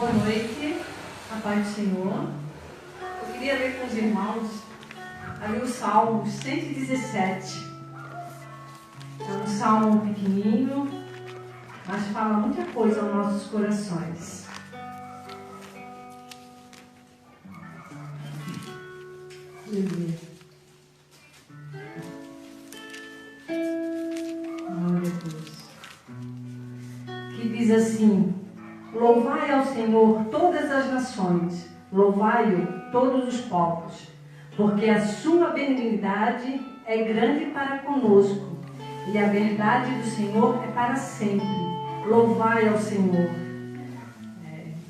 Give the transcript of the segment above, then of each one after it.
Boa noite, a paz do Senhor. Eu queria ler com os irmãos ali o Salmo 117. É um salmo pequenininho, mas fala muita coisa aos nossos corações. Glória a Deus. Que diz assim: louvai ao Senhor todas as nações, louvai-o todos os povos, porque a sua benignidade é grande para conosco, e a verdade do Senhor é para sempre. Louvai ao Senhor.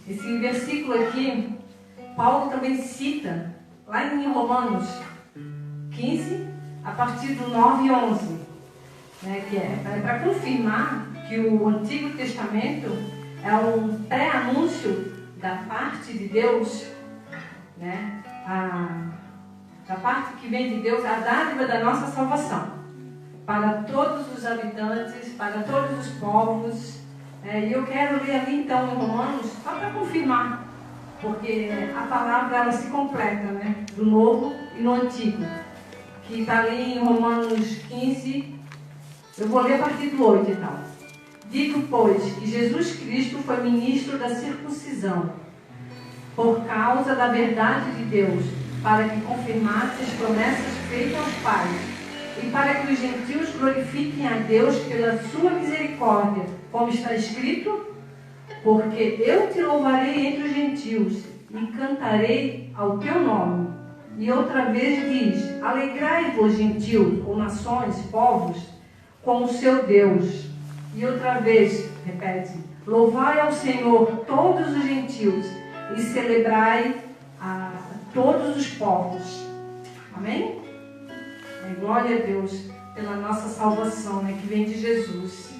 Esse versículo aqui, Paulo também cita lá em Romanos 15, a partir do 9 e 11, que é para confirmar que o Antigo Testamento é um pré-anúncio da parte de Deus, da parte que vem de Deus, a dádiva da nossa salvação, para todos os habitantes, para todos os povos. E eu quero ler ali então em Romanos, só para confirmar, porque a palavra ela se completa, do Novo e no Antigo, que está ali em Romanos 15, eu vou ler a partir do 8 e tal. Digo, pois, que Jesus Cristo foi ministro da circuncisão, por causa da verdade de Deus, para que confirmasse as promessas feitas aos pais, e para que os gentios glorifiquem a Deus pela sua misericórdia, como está escrito: porque eu te louvarei entre os gentios, e cantarei ao teu nome. E outra vez diz: alegrai-vos, gentios, ou nações, povos, com o seu Deus. E outra vez, repete: louvai ao Senhor todos os gentios, e celebrai a todos os povos. Amém? Glória a Deus pela nossa salvação, que vem de Jesus.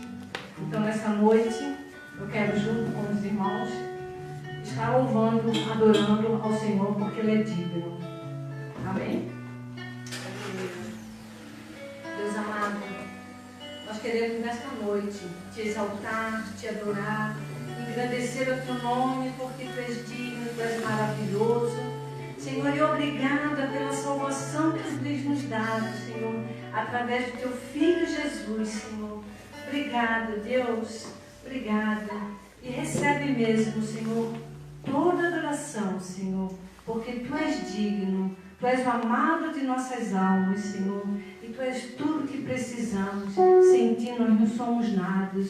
Então, nessa noite, eu quero, junto com os irmãos, estar louvando, adorando ao Senhor, porque Ele é digno. Amém? Deus amado, nós queremos nesta noite te exaltar, te adorar, engrandecer o teu nome, porque tu és digno, tu és maravilhoso. Senhor, e obrigada pela salvação que tu tens nos dado, Senhor, através do teu Filho Jesus, Senhor. Obrigada, Deus, obrigada. E recebe mesmo, Senhor, toda adoração, Senhor, porque tu és digno, tu és o amado de nossas almas, Senhor, e tu és tudo que precisamos. Sem ti nós não somos nada.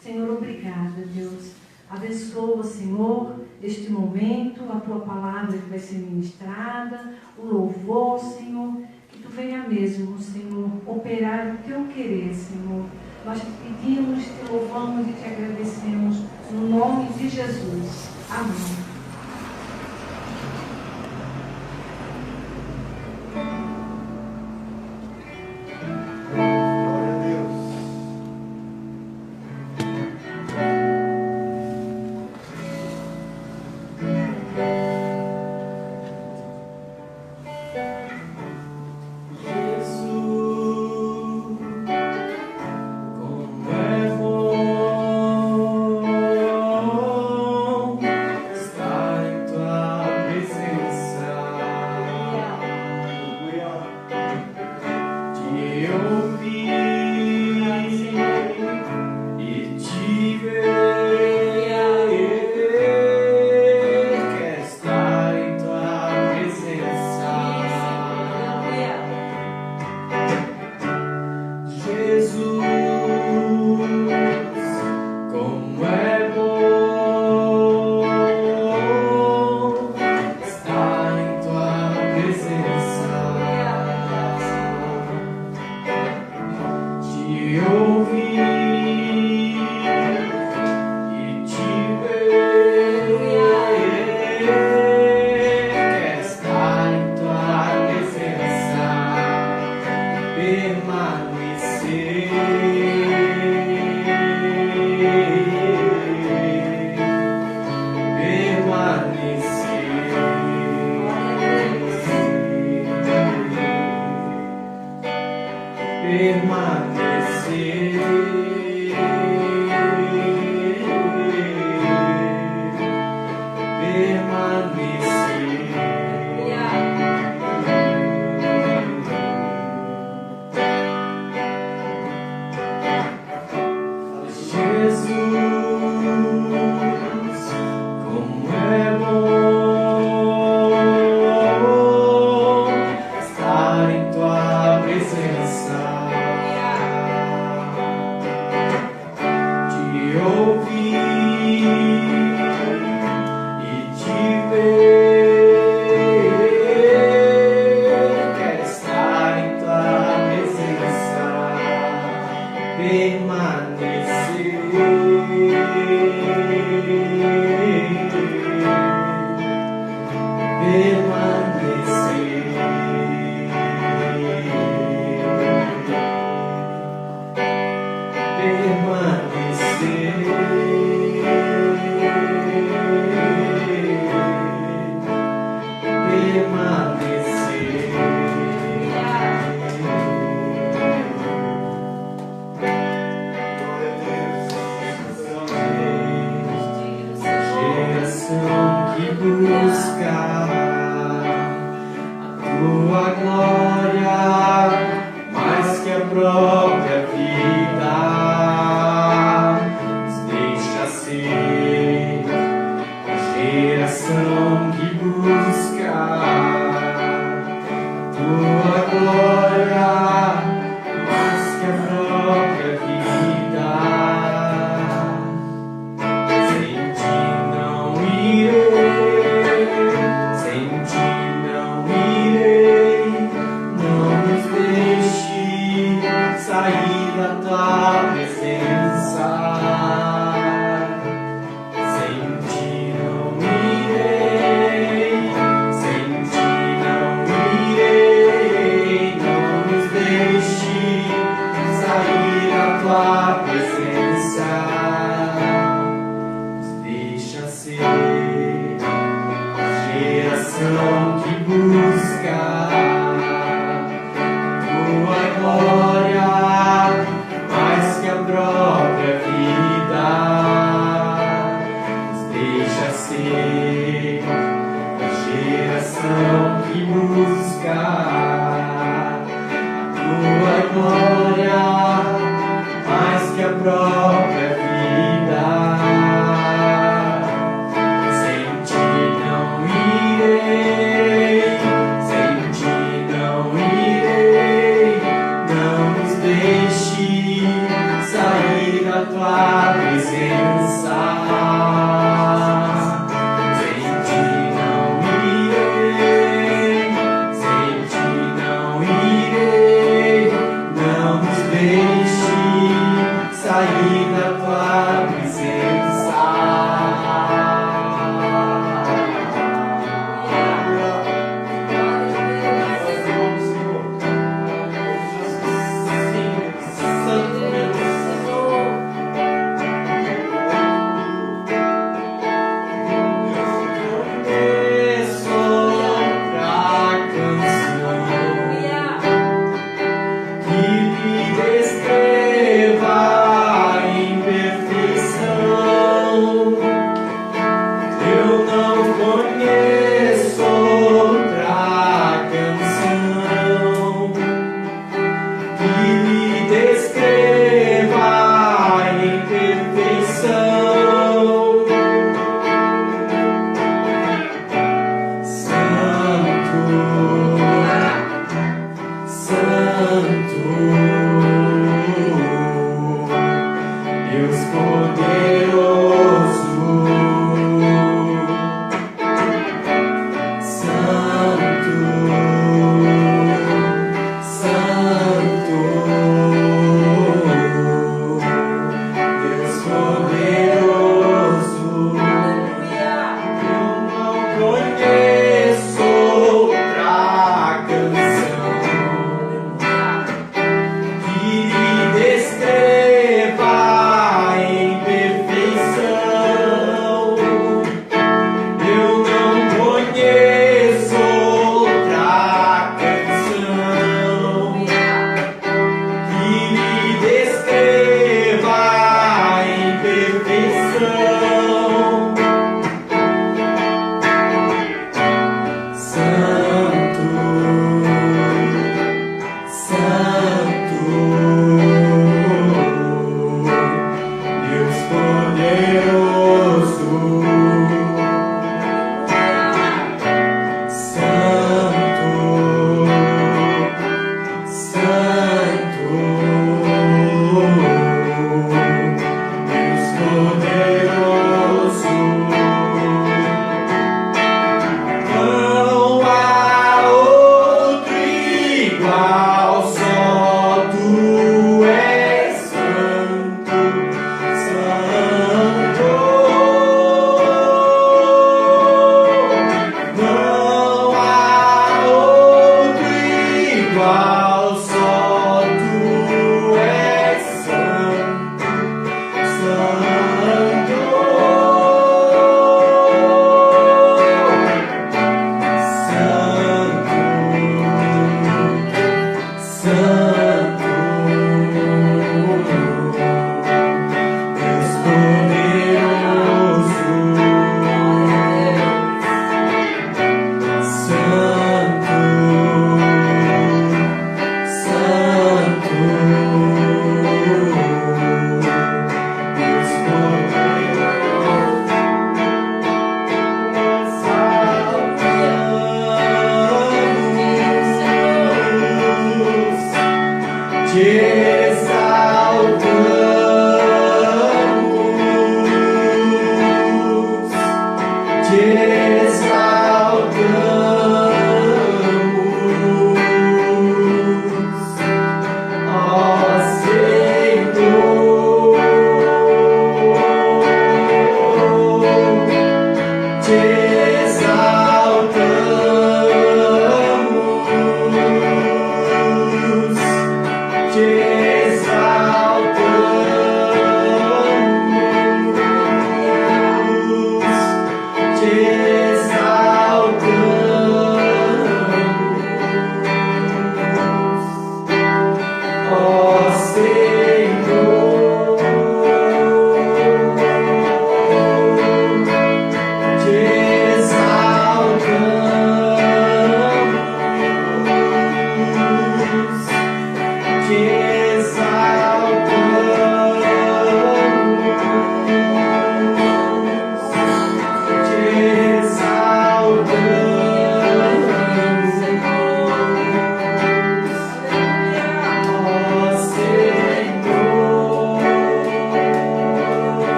Senhor, obrigada, Deus. Abençoa, Senhor, este momento, a tua palavra que vai ser ministrada, o louvor, Senhor, que tu venha mesmo, Senhor, operar o teu querer, Senhor. Nós te pedimos, te louvamos e te agradecemos, no nome de Jesus. Amém. permanecer.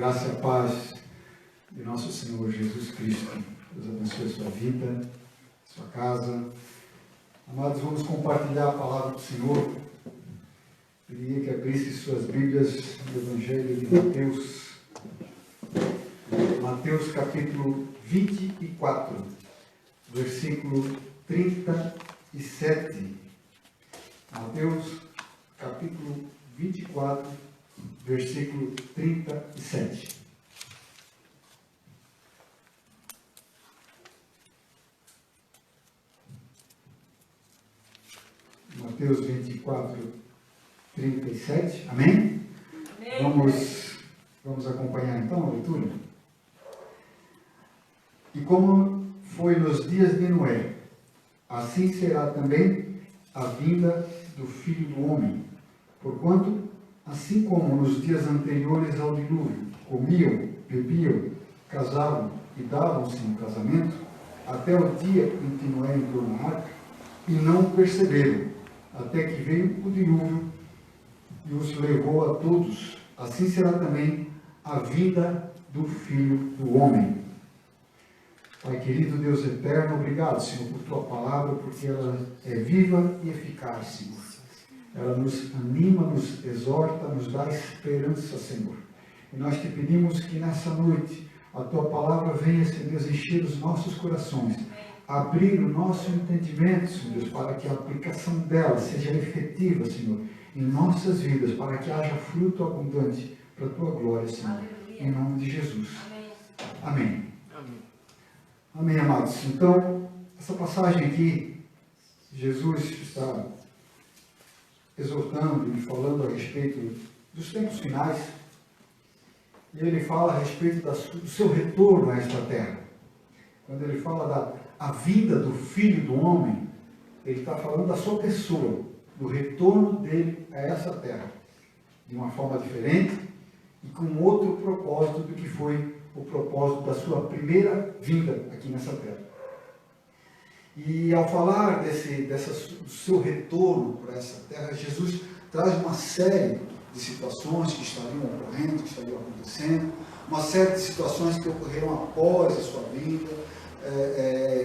graça e a paz de nosso Senhor Jesus Cristo. Deus abençoe a sua vida, a sua casa. Amados, vamos compartilhar a palavra do Senhor. Queria que abrisse suas Bíblias no Evangelho de Mateus. Mateus capítulo 24, versículo 37. Mateus capítulo 24, versículo 37. Mateus 24, 37. Amém? Amém. Vamos acompanhar então a leitura? E como foi nos dias de Noé, assim será também a vinda do Filho do Homem. Porquanto, assim como nos dias anteriores ao dilúvio, comiam, bebiam, casavam e davam-se em casamento, até o dia em que Noé entrou na arca, e não perceberam, até que veio o dilúvio e os levou a todos. Assim será também a vinda do Filho do Homem. Pai querido, Deus eterno, obrigado, Senhor, por Tua palavra, porque ela é viva e eficaz, Senhor. Ela nos anima, nos exorta, nos dá esperança, Senhor. E nós te pedimos que nessa noite a Tua palavra venha, Senhor Deus, encher os nossos corações, abrir o nosso entendimento, Senhor Deus, para que a aplicação dela seja efetiva, Senhor, em nossas vidas, para que haja fruto abundante para a Tua glória, Senhor. Aleluia. Em nome de Jesus. Amém. Amém. Amém, amados. Então, essa passagem aqui, Jesus está exortando e falando a respeito dos tempos finais, e ele fala a respeito do seu retorno a esta terra. Quando ele fala da vinda do Filho do Homem, ele está falando da sua pessoa, do retorno dele a essa terra, de uma forma diferente e com outro propósito do que foi o propósito da sua primeira vinda aqui nessa terra. E ao falar do seu retorno para essa terra, Jesus traz uma série de situações que estariam ocorrendo, que estariam acontecendo, uma série de situações que ocorreram após a sua vinda,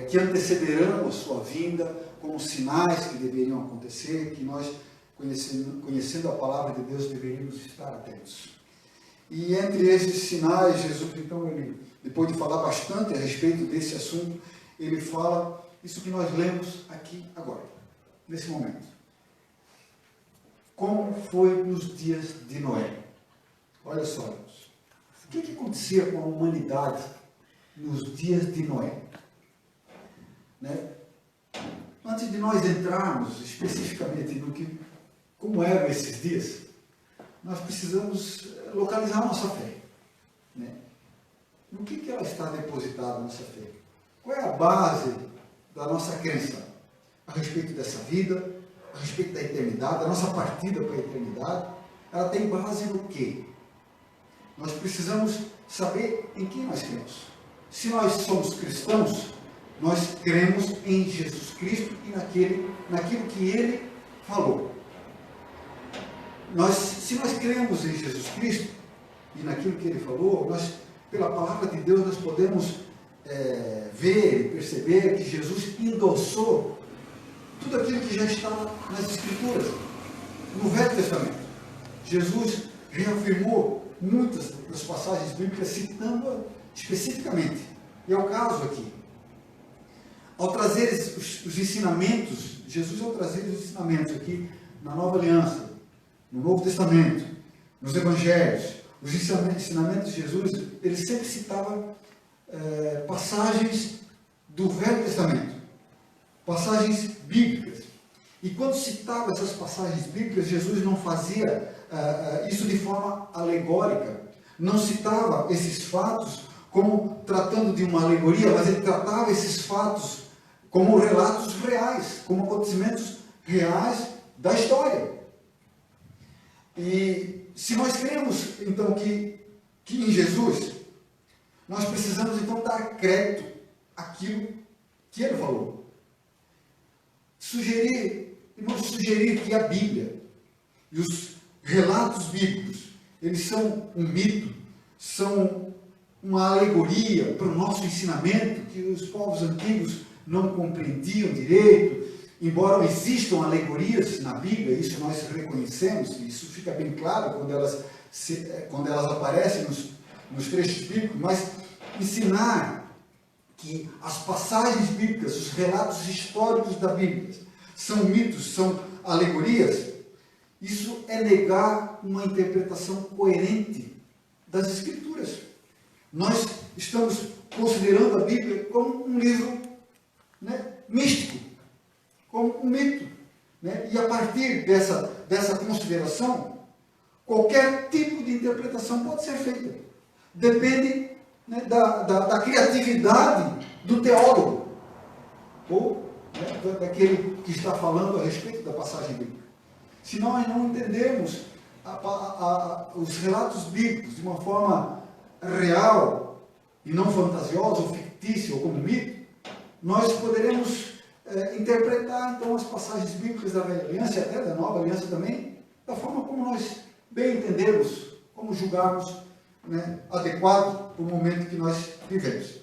que antecederão a sua vinda, como sinais que deveriam acontecer, que nós, conhecendo a palavra de Deus, deveríamos estar atentos. E entre esses sinais, Jesus, então, depois de falar bastante a respeito desse assunto, ele fala isso que nós lemos aqui agora, nesse momento. Como foi nos dias de Noé? Olha só, irmãos. O que acontecia com a humanidade nos dias de Noé? Né? Antes de nós entrarmos especificamente como eram esses dias, nós precisamos localizar a nossa fé. Né? No que ela está depositada, a nossa fé? Qual é a base da nossa crença a respeito dessa vida, a respeito da eternidade, da nossa partida para a eternidade? Ela tem base no quê? Nós precisamos saber em quem nós cremos. Se nós somos cristãos, nós cremos em Jesus Cristo e naquilo que Ele falou. Se nós cremos em Jesus Cristo e naquilo que Ele falou, pela palavra de Deus, nós podemos ver e perceber que Jesus endossou tudo aquilo que já está nas Escrituras, no Velho Testamento. Jesus reafirmou muitas das passagens bíblicas, citando especificamente. E é o caso aqui. Ao trazer os ensinamentos, Jesus ao trazer os ensinamentos aqui na Nova Aliança, no Novo Testamento, nos Evangelhos, os ensinamentos de Jesus, ele sempre citava passagens do Velho Testamento, passagens bíblicas. E quando citava essas passagens bíblicas, Jesus não fazia isso de forma alegórica, não citava esses fatos como tratando de uma alegoria, mas ele tratava esses fatos como relatos reais, como acontecimentos reais da história. E se nós cremos, então, que em Jesus, nós precisamos, então, dar crédito àquilo que ele falou. Irmãos, sugerir que a Bíblia e os relatos bíblicos, eles são um mito, são uma alegoria para o nosso ensinamento, que os povos antigos não compreendiam direito, embora existam alegorias na Bíblia, isso nós reconhecemos, isso fica bem claro quando elas aparecem nos trechos bíblicos, mas ensinar que as passagens bíblicas, os relatos históricos da Bíblia, são mitos, são alegorias, isso é negar uma interpretação coerente das Escrituras. Nós estamos considerando a Bíblia como um livro, né, místico, como um mito. Né? E a partir dessa consideração, qualquer tipo de interpretação pode ser feita. Depende, né, da criatividade do teólogo, ou, né, daquele que está falando a respeito da passagem bíblica. Se nós não entendermos os relatos bíblicos de uma forma real e não fantasiosa ou fictícia ou como mito, nós poderemos interpretar então as passagens bíblicas da Velha Aliança e até da Nova Aliança também, da forma como nós bem entendemos, como julgarmos, né, adequado para o momento que nós vivemos.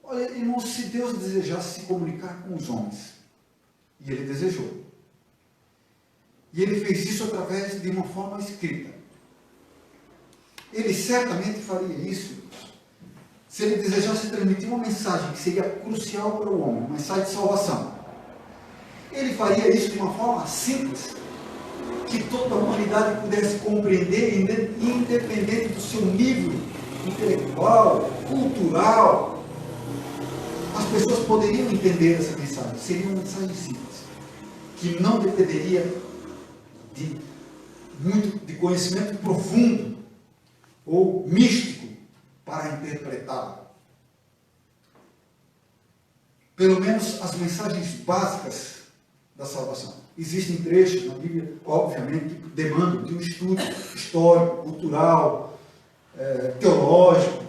Olha, irmãos, se Deus desejasse se comunicar com os homens, e Ele desejou, e Ele fez isso através de uma forma escrita, Ele certamente faria isso se Ele desejasse transmitir uma mensagem que seria crucial para o homem, uma mensagem de salvação. Ele faria isso de uma forma simples, que toda a humanidade pudesse compreender, independente do seu nível intelectual, cultural. As pessoas poderiam entender essa mensagem. Seria uma mensagem simples, que não dependeria de conhecimento profundo ou místico para interpretá-la. Pelo menos as mensagens básicas da salvação. Existem trechos na Bíblia, obviamente, que demandam de um estudo histórico, cultural, teológico,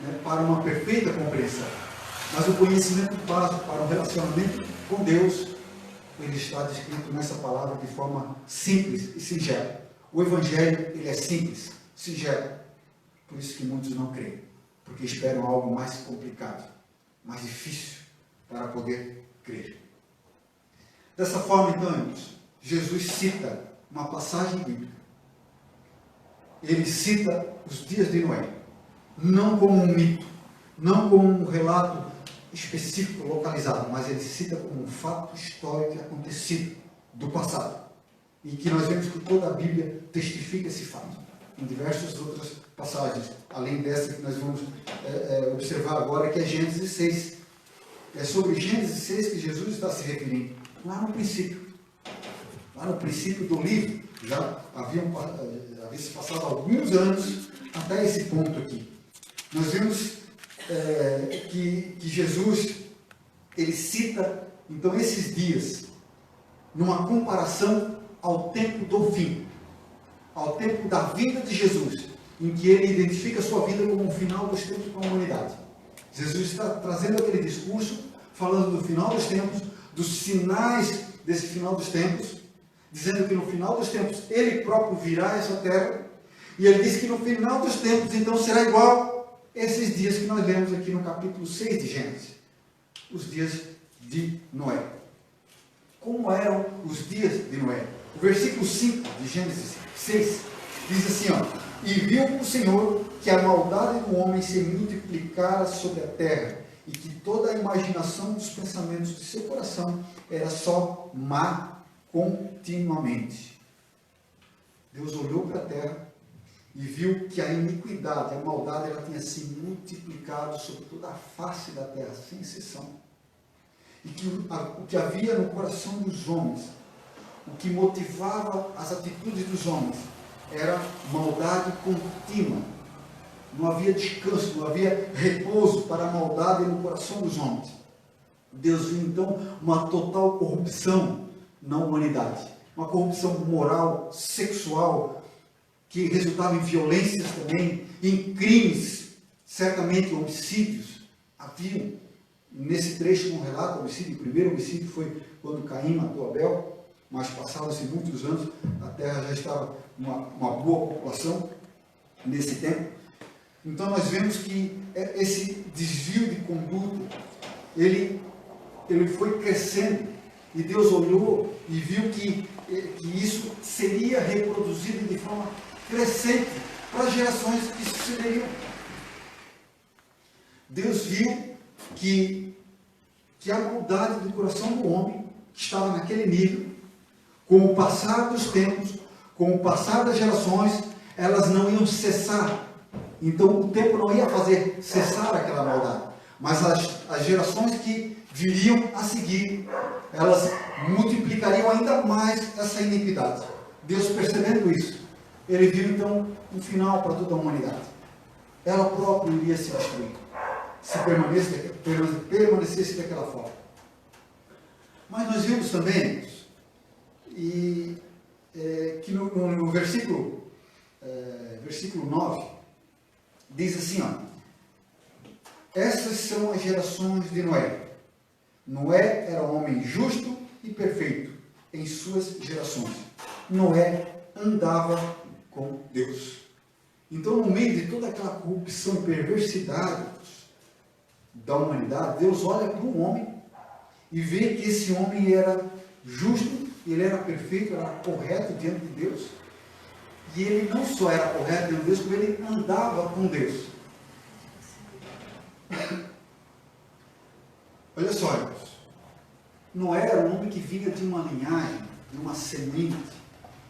né, para uma perfeita compreensão. Mas o conhecimento básico para um relacionamento com Deus, ele está descrito nessa palavra de forma simples e singela. O Evangelho, ele é simples, singelo. Por isso que muitos não creem, porque esperam algo mais complicado, mais difícil para poder crer. Dessa forma, então, irmãos, Jesus cita uma passagem bíblica. Ele cita os dias de Noé, não como um mito, não como um relato específico, localizado, mas ele cita como um fato histórico acontecido do passado. E que nós vemos que toda a Bíblia testifica esse fato, em diversas outras passagens, além dessa que nós vamos observar agora, que é Gênesis 6. É sobre Gênesis 6 que Jesus está se referindo, lá no princípio do livro. Já havia se passado alguns anos até esse ponto aqui. Nós vemos que Jesus, ele cita, então, esses dias, numa comparação ao tempo do fim, ao tempo da vinda de Jesus, em que ele identifica a sua vida como o final dos tempos para a humanidade. Jesus está trazendo aquele discurso, falando do final dos tempos, dos sinais desse final dos tempos, dizendo que no final dos tempos ele próprio virá a essa terra, e ele diz que no final dos tempos então será igual esses dias que nós lemos aqui no capítulo 6 de Gênesis, os dias de Noé. Como eram os dias de Noé? O versículo 5 de Gênesis 6 diz assim, e viu o Senhor que a maldade do homem se multiplicara sobre a terra, e que toda a imaginação dos pensamentos de seu coração era só má continuamente. Deus olhou para a terra e viu que a iniquidade, a maldade, ela tinha se multiplicado sobre toda a face da terra, sem exceção. E que o que havia no coração dos homens, o que motivava as atitudes dos homens, era maldade contínua. Não havia descanso, não havia repouso para a maldade no coração dos homens. Deus viu então uma total corrupção na humanidade. Uma corrupção moral, sexual, que resultava em violências também, em crimes, certamente homicídios. Haviam, nesse trecho um relato, homicídio. O primeiro homicídio foi quando Caim matou Abel, mas passaram-se muitos anos, a terra já estava uma boa população. nesse tempo. Então nós vemos que esse desvio de conduta, ele foi crescendo, e Deus olhou e viu que isso seria reproduzido de forma crescente para as gerações que sucederiam. Deus viu que a maldade do coração do homem, que estava naquele nível, com o passar dos tempos, com o passar das gerações, elas não iam cessar. Então o tempo não ia fazer cessar aquela maldade, mas as gerações que viriam a seguir, elas multiplicariam ainda mais essa iniquidade. Deus, percebendo isso, ele viu então um final para toda a humanidade. Ela própria iria se destruir, se permanecesse daquela forma. Mas nós vimos também, que no versículo 9, diz assim, essas são as gerações de Noé. Noé era um homem justo e perfeito em suas gerações. Noé andava com Deus. Então, no meio de toda aquela corrupção e perversidade da humanidade, Deus olha para um homem e vê que esse homem era justo, ele era perfeito, era correto diante de Deus. E ele não só era correto diante de Deus, como ele andava com Deus. Olha só, irmãos. Noé era um homem que vinha de uma linhagem, de uma semente,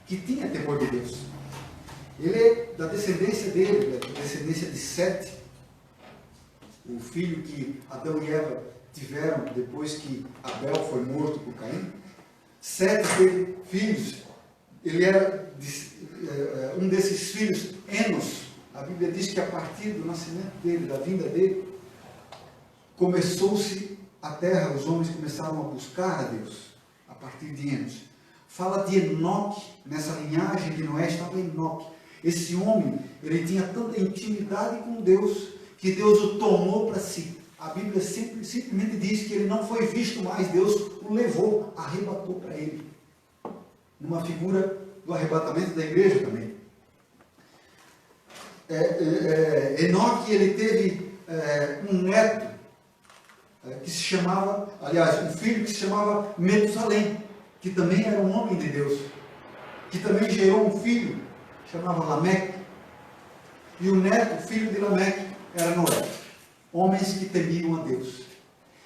que tinha temor de Deus. Ele é da descendência dele, da descendência de Sete, o filho que Adão e Eva tiveram depois que Abel foi morto por Caim. Sete teve filhos. Ele era um desses filhos, Enos. A Bíblia diz que a partir do nascimento dele, da vinda dele, começou-se a terra, os homens começaram a buscar a Deus, a partir de Enos. Fala de Enoque, nessa linhagem de Noé estava Enoque. Esse homem, ele tinha tanta intimidade com Deus, que Deus o tomou para si. A Bíblia simplesmente diz que ele não foi visto mais, Deus o levou, arrebatou para ele. Numa figura do arrebatamento da igreja também. Enoque, ele teve um neto, que se chamava, aliás, um filho que se chamava Metusalém, que também era um homem de Deus, que também gerou um filho, que chamava Lameque, e o neto, filho de Lameque, era Noé. Homens que temiam a Deus,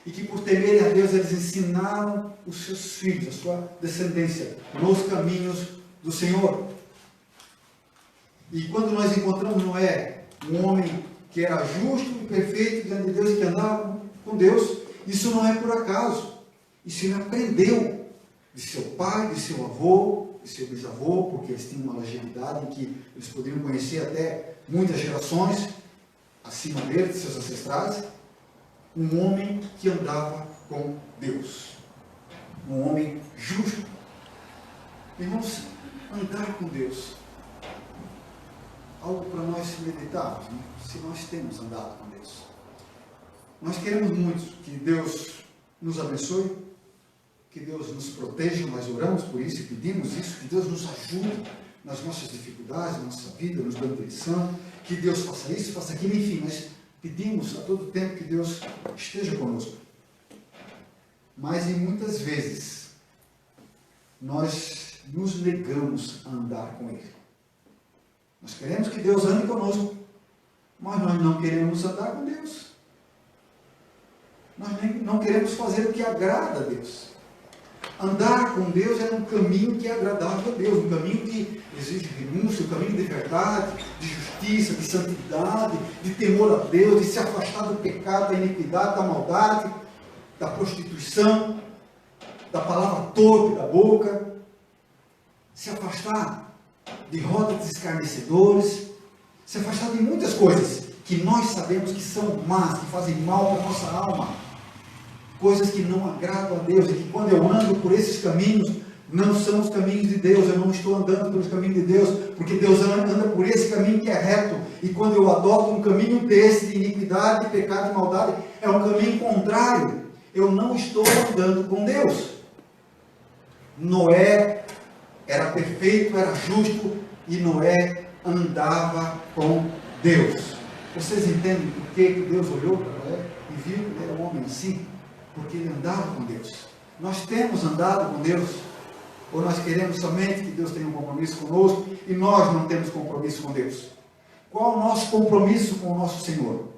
e que por temerem a Deus, eles ensinaram os seus filhos, a sua descendência, nos caminhos do Senhor. E quando nós encontramos Noé, um homem que era justo e perfeito diante de Deus, e que andava com Deus, isso não é por acaso. Isso ele aprendeu de seu pai, de seu avô, de seu bisavô, porque eles tinham uma longevidade em que eles poderiam conhecer até muitas gerações acima dele, de seus ancestrais. Um homem que andava com Deus. Um homem justo. Irmãos, andar com Deus. Algo para nós meditarmos, né? Se nós temos andado com Deus. Nós queremos muito que Deus nos abençoe, que Deus nos proteja, nós oramos por isso e pedimos isso, que Deus nos ajude nas nossas dificuldades, na nossa vida, nos dando direção, que Deus faça isso, faça aquilo, enfim, nós pedimos a todo tempo que Deus esteja conosco. Mas, em muitas vezes, nós nos negamos a andar com Ele. Nós queremos que Deus ande conosco, mas nós não queremos andar com Deus. Nós não queremos fazer o que agrada a Deus. Andar com Deus é um caminho que é agradável a Deus, um caminho que exige renúncia, um caminho de verdade, de justiça, de santidade, de temor a Deus, de se afastar do pecado, da iniquidade, da maldade, da prostituição, da palavra torpe da boca, se afastar de rodas de escarnecedores, se afastar de muitas coisas que nós sabemos que são más, que fazem mal para a nossa alma. Coisas que não agradam a Deus, e que quando eu ando por esses caminhos, não são os caminhos de Deus, eu não estou andando pelos caminhos de Deus, porque Deus anda por esse caminho que é reto, e quando eu adoto um caminho desse, de iniquidade, de pecado e maldade, é um caminho contrário, eu não estou andando com Deus. Noé era perfeito, era justo, e Noé andava com Deus. Vocês entendem por que Deus olhou para Noé e viu que ele era um homem assim? Porque ele andava com Deus. Nós temos andado com Deus? Ou nós queremos somente que Deus tenha um compromisso conosco e nós não temos compromisso com Deus? Qual é o nosso compromisso com o nosso Senhor?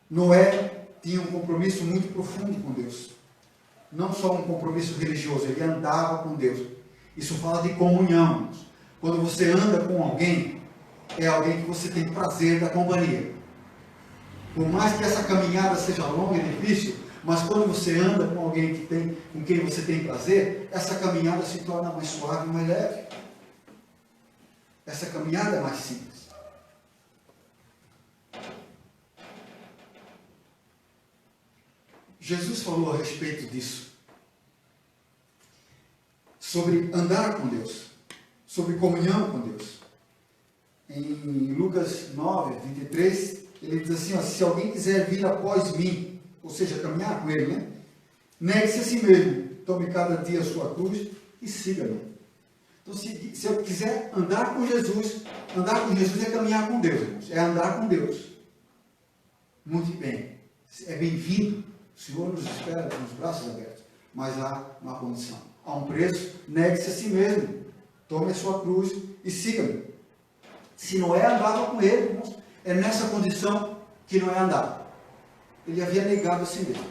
Noé tinha um compromisso muito profundo com Deus. Não só um compromisso religioso, ele andava com Deus. Isso fala de comunhão. Quando você anda com alguém, é alguém que você tem prazer da companhia. Por mais que essa caminhada seja longa e difícil, mas quando você anda com alguém com quem você tem prazer, essa caminhada se torna mais suave e mais leve. Essa caminhada é mais simples. Jesus falou a respeito disso. Sobre andar com Deus. Sobre comunhão com Deus. Em Lucas 9, 23, ele diz assim, ó, se alguém quiser vir após mim, ou seja, caminhar com ele, né? Negue-se a si mesmo, tome cada dia a sua cruz e siga-me. Então, se eu quiser andar com Jesus é caminhar com Deus, irmãos, é andar com Deus. Muito bem, é bem-vindo, o Senhor nos espera com os braços abertos, mas há uma condição, há um preço, negue-se a si mesmo, tome a sua cruz e siga-me. Se Noé andava com ele, irmãos, é nessa condição que Noé andava. Ele havia negado a si mesmo.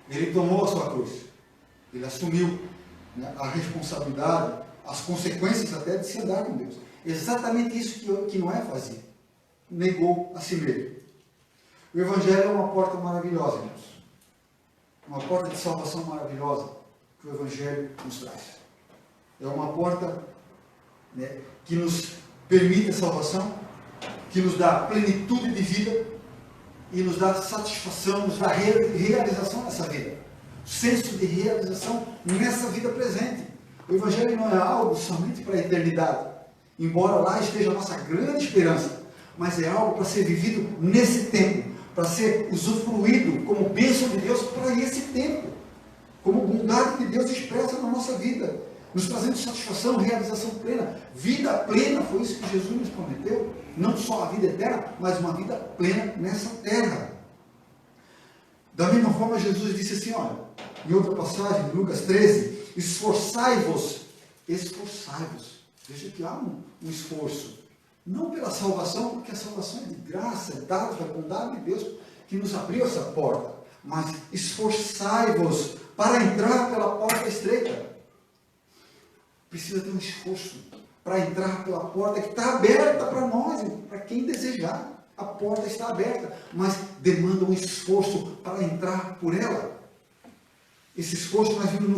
Ele tomou a sua cruz. Ele assumiu, né, a responsabilidade, as consequências até de se andar com Deus. Exatamente isso que Noé fazia. Negou a si mesmo. O Evangelho é uma porta maravilhosa, irmãos. Uma porta de salvação maravilhosa que o Evangelho nos traz. É uma porta, né, que nos permite a salvação, que nos dá plenitude de vida e nos dá satisfação, nos dá realização nessa vida. Senso de realização nessa vida presente. O Evangelho não é algo somente para a eternidade, embora lá esteja a nossa grande esperança, mas é algo para ser vivido nesse tempo, para ser usufruído como bênção de Deus para esse tempo, como bondade de Deus expressa na nossa vida, nos trazendo satisfação, realização plena, vida plena. Foi isso que Jesus nos prometeu, não só a vida eterna, mas uma vida plena nessa terra. Da mesma forma, Jesus disse assim, olha, em outra passagem, em Lucas 13, esforçai-vos, veja que há um esforço, não pela salvação, porque a salvação é de graça, é dada pela bondade de Deus, que nos abriu essa porta, mas esforçai-vos para entrar pela porta estreita. Precisa ter um esforço para entrar pela porta que está aberta para nós, para quem desejar. A porta está aberta, mas demanda um esforço para entrar por ela. Esse esforço nós vimos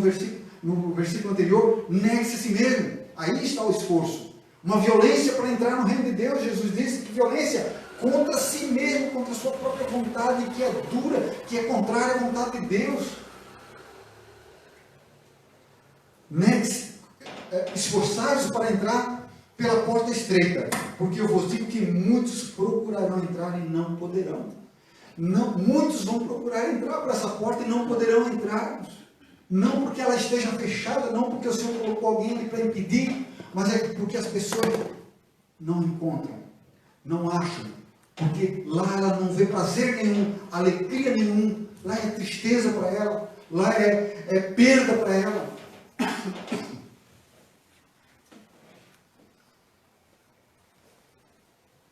no versículo anterior, negue-se a si mesmo. Aí está o esforço. Uma violência para entrar no reino de Deus. Jesus disse que violência contra si mesmo, contra a sua própria vontade, que é dura, que é contrária à vontade de Deus. Negue-se. Esforçai-vos para entrar pela porta estreita, porque eu vos digo que muitos procurarão entrar e não poderão. Muitos vão procurar entrar por essa porta e não poderão entrar. Não porque ela esteja fechada, não porque o Senhor colocou alguém ali para impedir, mas é porque as pessoas não encontram, não acham, porque lá ela não vê prazer nenhum, alegria nenhum, lá é tristeza para ela, lá é perda para ela.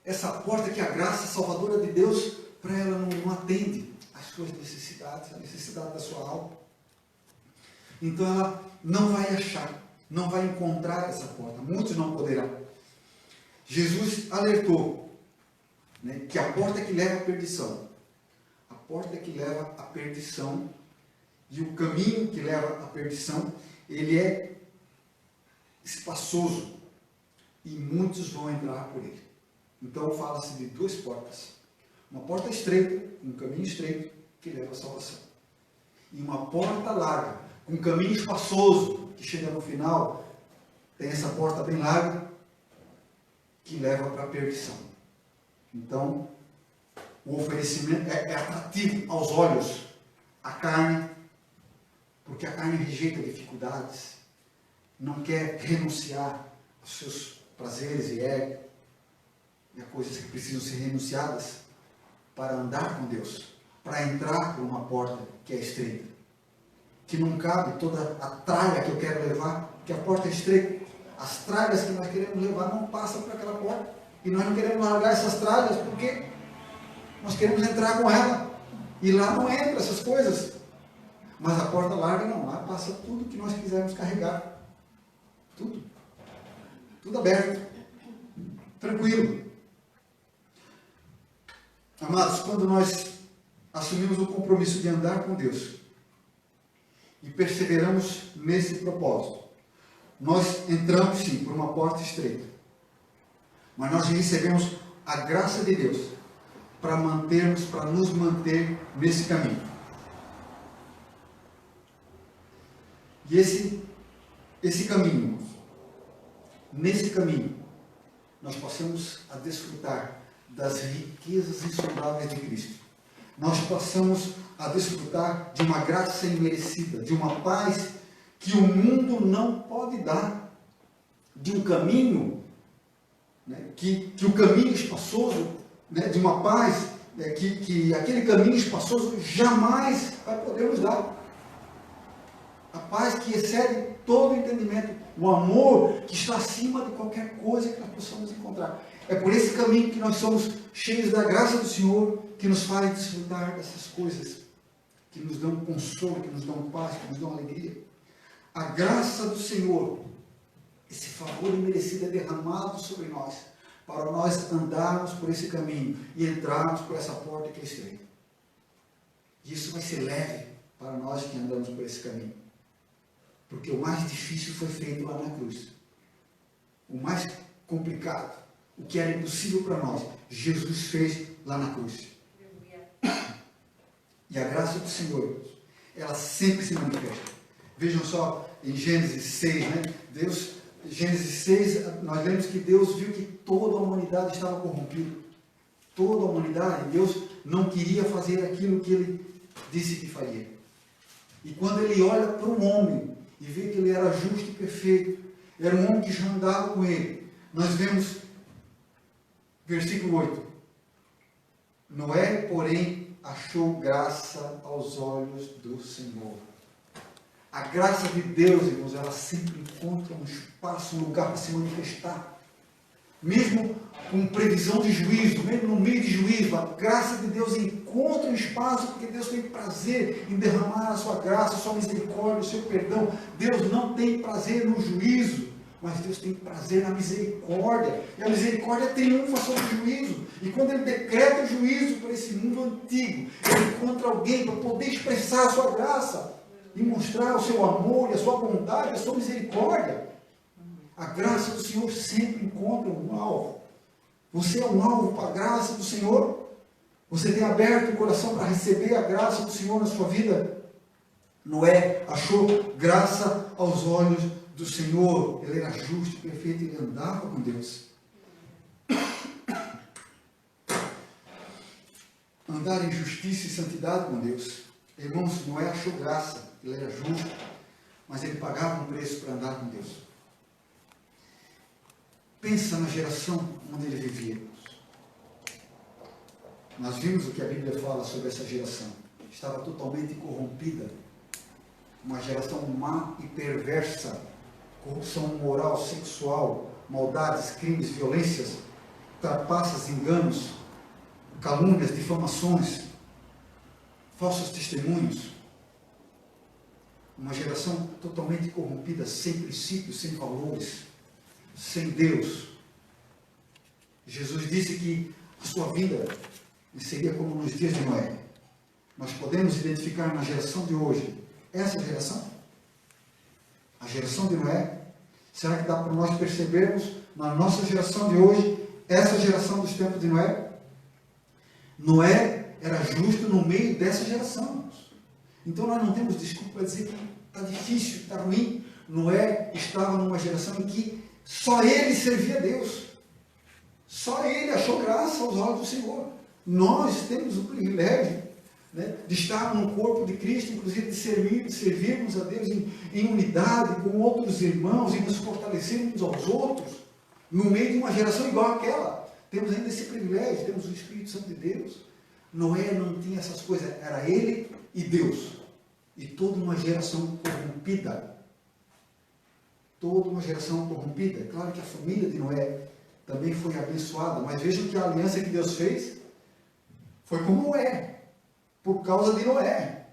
Essa porta que a graça salvadora de Deus, para ela não atende às suas necessidades, à necessidade da sua alma. Então ela não vai achar, não vai encontrar essa porta. Muitos não poderão. Jesus alertou, né, que a porta que leva à perdição, a porta que leva à perdição e o caminho que leva à perdição, ele é espaçoso e muitos vão entrar por ele. Então fala-se de duas portas. Uma porta estreita, um caminho estreito, que leva à salvação. E uma porta larga, um caminho espaçoso, que chega no final, tem essa porta bem larga, que leva para a perdição. Então, o oferecimento é atrativo aos olhos. A carne, porque a carne rejeita dificuldades, não quer renunciar, aos seus prazeres e ego, e a coisas que precisam ser renunciadas para andar com Deus, para entrar por uma porta que é estreita, que não cabe toda a tralha que eu quero levar, que a porta é estreita. As tralhas que nós queremos levar não passam por aquela porta, e nós não queremos largar essas tralhas, porque nós queremos entrar com ela, e lá não entra essas coisas. Mas a porta larga não, lá passa tudo que nós quisermos carregar, tudo aberto, tranquilo. Amados, quando nós assumimos o compromisso de andar com Deus e perseveramos nesse propósito, nós entramos sim por uma porta estreita, mas nós recebemos a graça de Deus para nos manter nesse caminho. E esse caminho, nesse caminho, nós passamos a desfrutar das riquezas insondáveis de Cristo. Nós passamos a desfrutar de uma graça imerecida, de uma paz que o mundo não pode dar, de um caminho, né, que o caminho espaçoso, né, de uma paz, né, que aquele caminho espaçoso jamais vai poder nos dar. A paz que excede todo o entendimento, o amor que está acima de qualquer coisa que nós possamos encontrar. É por esse caminho que nós somos cheios da graça do Senhor, que nos faz desfrutar dessas coisas, que nos dão consolo, que nos dão paz, que nos dão alegria. A graça do Senhor, esse favor imerecido é derramado sobre nós, para nós andarmos por esse caminho e entrarmos por essa porta que é estreita. E isso vai ser leve para nós que andamos por esse caminho. Porque o mais difícil foi feito lá na cruz. O mais complicado, o que era impossível para nós, Jesus fez lá na cruz. E a graça do Senhor, ela sempre se manifesta. Vejam só em Gênesis 6, né? Gênesis 6, nós lemos que Deus viu que toda a humanidade estava corrompida. Toda a humanidade, Deus não queria fazer aquilo que Ele disse que faria. E quando Ele olha para um homem e vê que ele era justo e perfeito, era um homem que já andava com Ele, nós vemos, versículo 8, Noé, porém, achou graça aos olhos do Senhor. A graça de Deus, irmãos, ela sempre encontra um espaço, um lugar para se manifestar. Mesmo com previsão de juízo, mesmo no meio de juízo, a graça de Deus encontra um espaço, porque Deus tem prazer em derramar a sua graça, a sua misericórdia, o seu perdão. Deus não tem prazer no juízo, mas Deus tem prazer na misericórdia. E a misericórdia triunfa sobre o juízo. E quando Ele decreta o juízo para esse mundo antigo, Ele encontra alguém para poder expressar a sua graça e mostrar o seu amor, e a sua bondade, a sua misericórdia. A graça do Senhor sempre encontra um alvo. Você é um alvo para a graça do Senhor? Você tem aberto o coração para receber a graça do Senhor na sua vida? Noé achou graça aos olhos do Senhor. Ele era justo e perfeito, ele andava com Deus. Andar em justiça e santidade com Deus. Irmãos, Noé achou graça, ele era justo, mas ele pagava um preço para andar com Deus. Pensa na geração onde ele vivia. Nós vimos o que a Bíblia fala sobre essa geração. Estava totalmente corrompida. Uma geração má e perversa. Corrupção moral, sexual, maldades, crimes, violências, trapaças, enganos, calúnias, difamações, falsos testemunhos. Uma geração totalmente corrompida, sem princípios, sem valores, sem Deus. Jesus disse que a sua vida seria como nos dias de Noé. Nós podemos identificar na geração de hoje essa geração? A geração de Noé? Será que dá para nós percebermos na nossa geração de hoje essa geração dos tempos de Noé? Noé era justo no meio dessa geração. Então nós não temos desculpa para dizer que está difícil, está ruim. Noé estava numa geração em que só ele servia a Deus. Só ele achou graça aos olhos do Senhor. Nós temos o privilégio né, de estar no corpo de Cristo, inclusive de servirmos a Deus em unidade com outros irmãos e nos fortalecermos uns aos outros, no meio de uma geração igual àquela. Temos ainda esse privilégio, temos o Espírito Santo de Deus. Noé não tinha essas coisas, era ele e Deus. E toda uma geração corrompida. Toda uma geração corrompida. É claro que a família de Noé também foi abençoada, mas vejam que a aliança que Deus fez foi com Noé, por causa de Noé.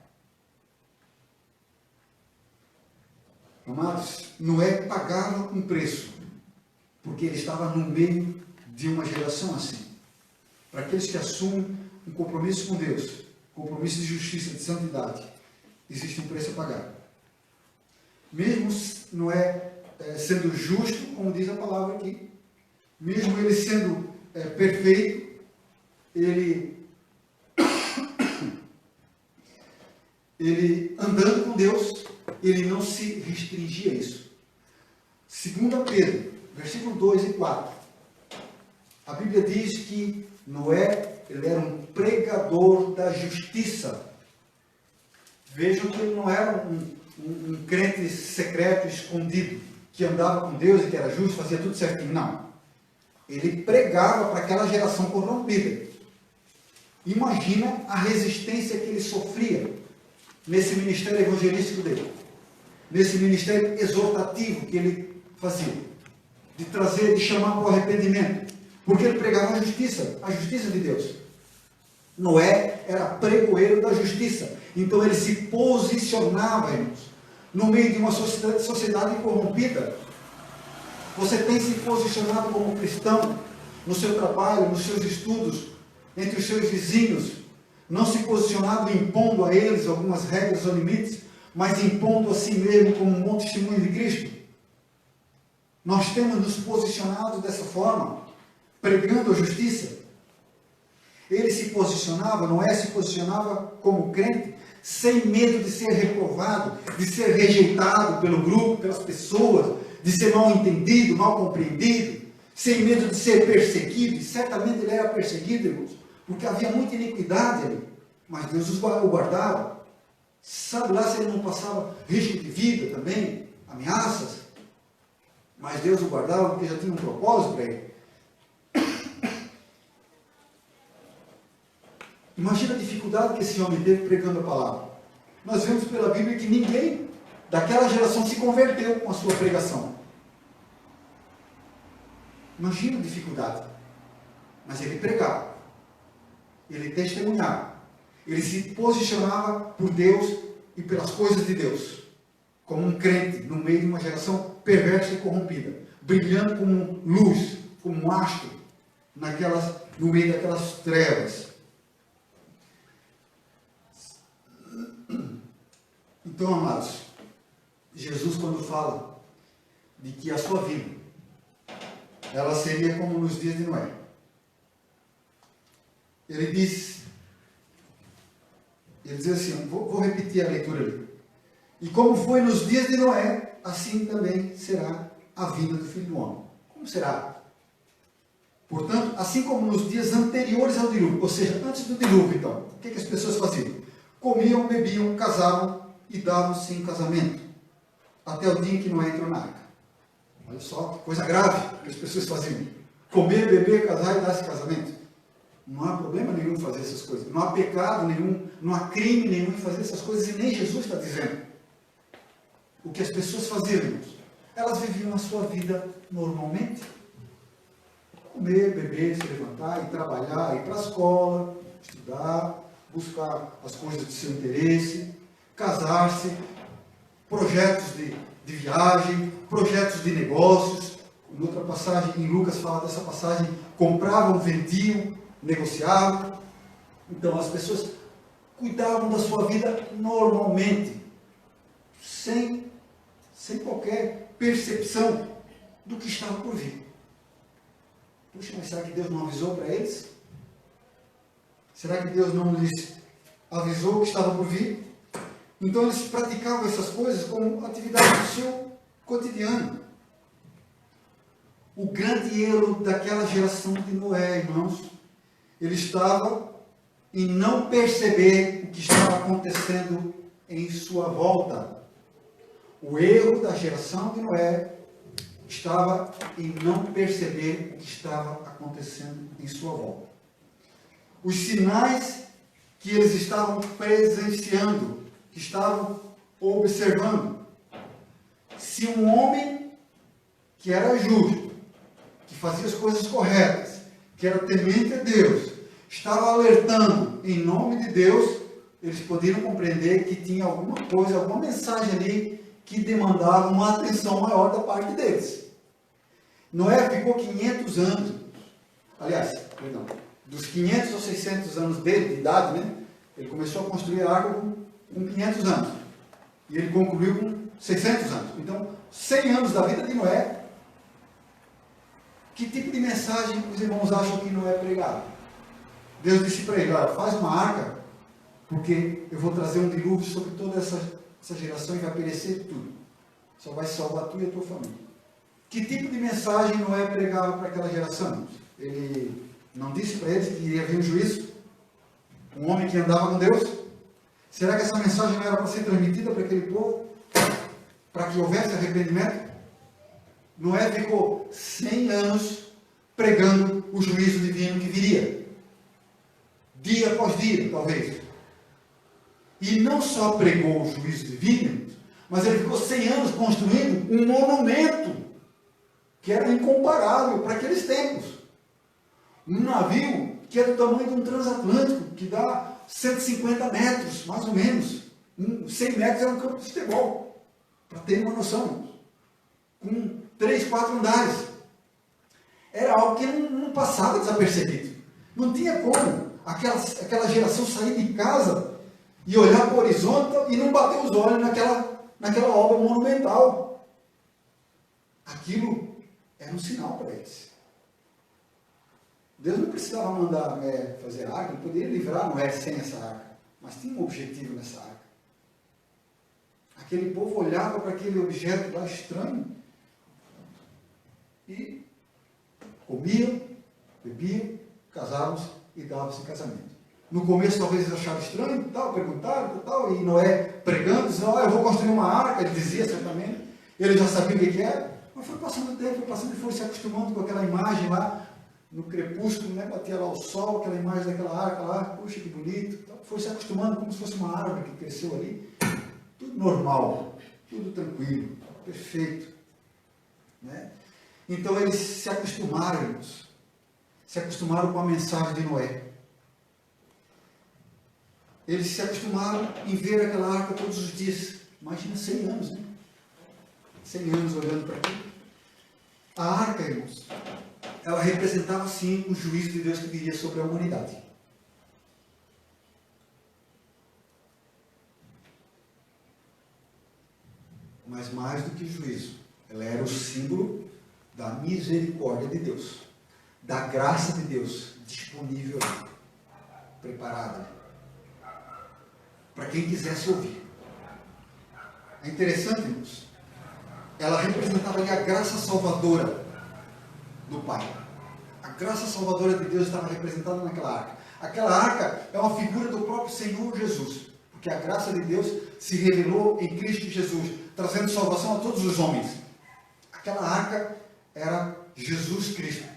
Amados, Noé pagava um preço, porque ele estava no meio de uma geração assim. Para aqueles que assumem um compromisso com Deus, compromisso de justiça, de santidade, existe um preço a pagar. Mesmo Noé sendo justo, como diz a palavra aqui, mesmo ele sendo perfeito, ele andando com Deus, ele não se restringia a isso. 2 Pedro, versículo 2 e 4. A Bíblia diz que Noé, ele era um pregador da justiça. Vejam que ele não era um crente secreto, escondido, que andava com Deus e que era justo, fazia tudo certinho. Não. Ele pregava para aquela geração corrompida. Imagina a resistência que ele sofria nesse ministério evangelístico dele, nesse ministério exortativo que ele fazia, de trazer, de chamar para o arrependimento, porque ele pregava a justiça de Deus. Noé era pregoeiro da justiça, então ele se posicionava, irmãos, no meio de uma sociedade corrompida. Você tem se posicionado como cristão, no seu trabalho, nos seus estudos, entre os seus vizinhos, não se posicionado impondo a eles algumas regras ou limites, mas impondo a si mesmo como um bom testemunho de Cristo. Nós temos nos posicionado dessa forma, pregando a justiça. Ele se posicionava, Noé se posicionava como crente, sem medo de ser reprovado, de ser rejeitado pelo grupo, pelas pessoas, de ser mal entendido, mal compreendido, sem medo de ser perseguido. E certamente ele era perseguido, irmãos, porque havia muita iniquidade ali, mas Deus o guardava. Sabe lá se ele não passava risco de vida também, ameaças, mas Deus o guardava porque já tinha um propósito para ele. Imagina a dificuldade que esse homem teve pregando a palavra. Nós vemos pela Bíblia que ninguém daquela geração se converteu com a sua pregação. Imagina a dificuldade. Mas ele pregava, ele testemunhava, ele se posicionava por Deus e pelas coisas de Deus, como um crente no meio de uma geração perversa e corrompida, brilhando como luz, como um astro no meio daquelas trevas. Então, amados, Jesus, quando fala de que a sua vida, ela seria como nos dias de Noé, ele diz assim, vou repetir a leitura ali. E como foi nos dias de Noé, assim também será a vinda do Filho do Homem. Como será? Portanto, assim como nos dias anteriores ao dilúvio, ou seja, antes do dilúvio, então, o que as pessoas faziam? Comiam, bebiam, casavam e davam-se em casamento, até o dia em que Noé entrou na arca. Olha só, que coisa grave que as pessoas faziam. Comer, beber, casar e dar-se em casamento. Não há problema nenhum em fazer essas coisas. Não há pecado nenhum, não há crime nenhum em fazer essas coisas, e nem Jesus está dizendo. O que as pessoas faziam, irmãos? Elas viviam a sua vida normalmente. Comer, beber, se levantar, ir trabalhar, ir para a escola, estudar, buscar as coisas de seu interesse, casar-se, projetos de viagem, projetos de negócios. Em outra passagem, em Lucas fala dessa passagem, compravam, vendiam, negociavam. Então as pessoas cuidavam da sua vida normalmente, sem qualquer percepção do que estava por vir. Puxa, mas será que Deus não avisou para eles? Será que Deus não lhes avisou que estava por vir? Então eles praticavam essas coisas como atividade do seu cotidiano. O grande erro daquela geração de Noé, irmãos, ele estava em não perceber o que estava acontecendo em sua volta. O erro da geração de Noé estava em não perceber o que estava acontecendo em sua volta. Os sinais que eles estavam presenciando, que estavam observando. Se um homem que era justo, que fazia as coisas corretas, que era temente a Deus, estava alertando em nome de Deus, eles poderiam compreender que tinha alguma coisa, alguma mensagem ali que demandava uma atenção maior da parte deles. Noé ficou 500 anos, aliás, perdão, dos 500 aos 600 anos dele, de idade, né? Ele começou a construir a arca com 500 anos. E ele concluiu com 600 anos. Então, 100 anos da vida de Noé. Que tipo de mensagem os irmãos acham que Noé pregava? Deus disse para ele, olha, faz uma arca, porque eu vou trazer um dilúvio sobre toda essa geração e vai perecer tudo. Só vai salvar tu e a tua família. Que tipo de mensagem Noé pregava para aquela geração? Ele não disse para eles que iria vir um juízo? Um homem que andava com Deus? Será que essa mensagem não era para ser transmitida para aquele povo? Para que houvesse arrependimento? Noé ficou 100 anos pregando o juízo divino que viria. Dia após dia, talvez. E não só pregou o juízo divino, mas ele ficou 100 anos construindo um monumento que era incomparável para aqueles tempos. Um navio que é do tamanho de um transatlântico, que dá 150 metros, mais ou menos. 100 metros é um campo de futebol, para ter uma noção. Com 3, 4 andares. Era algo que não passava desapercebido. Não tinha como aquela geração sair de casa e olhar para o horizonte e não bater os olhos naquela obra monumental. Aquilo era um sinal para eles. Deus não precisava mandar Noé fazer arca, ele poderia livrar Noé sem essa arca, mas tinha um objetivo nessa arca. Aquele povo olhava para aquele objeto lá estranho e comiam, bebiam, casavam-se e davam-se em casamento. No começo talvez eles acharam estranho, tal, perguntaram, tal, e Noé pregando, dizendo, eu vou construir uma arca, ele dizia certamente, ele já sabia o que era, mas foi passando o tempo, e foi se acostumando com aquela imagem lá, no crepúsculo, né, batia lá o sol, aquela imagem daquela arca lá, puxa que bonito, foi se acostumando como se fosse uma árvore que cresceu ali, tudo normal, tudo tranquilo, perfeito, né? Então eles se acostumaram, irmãos, se acostumaram com a mensagem de Noé. Eles se acostumaram em ver aquela arca todos os dias. Imagina 100 anos, né? 100 anos olhando para aquilo. A arca, irmãos, ela representava sim o juízo de Deus que viria sobre a humanidade. Mas mais do que juízo, ela era o símbolo da misericórdia de Deus, da graça de Deus disponível, preparada, para quem quisesse ouvir. É interessante, irmãos, ela representava ali a graça salvadora do Pai. A graça salvadora de Deus estava representada naquela arca. Aquela arca é uma figura do próprio Senhor Jesus, porque a graça de Deus se revelou em Cristo Jesus, trazendo salvação a todos os homens. Aquela arca era Jesus Cristo,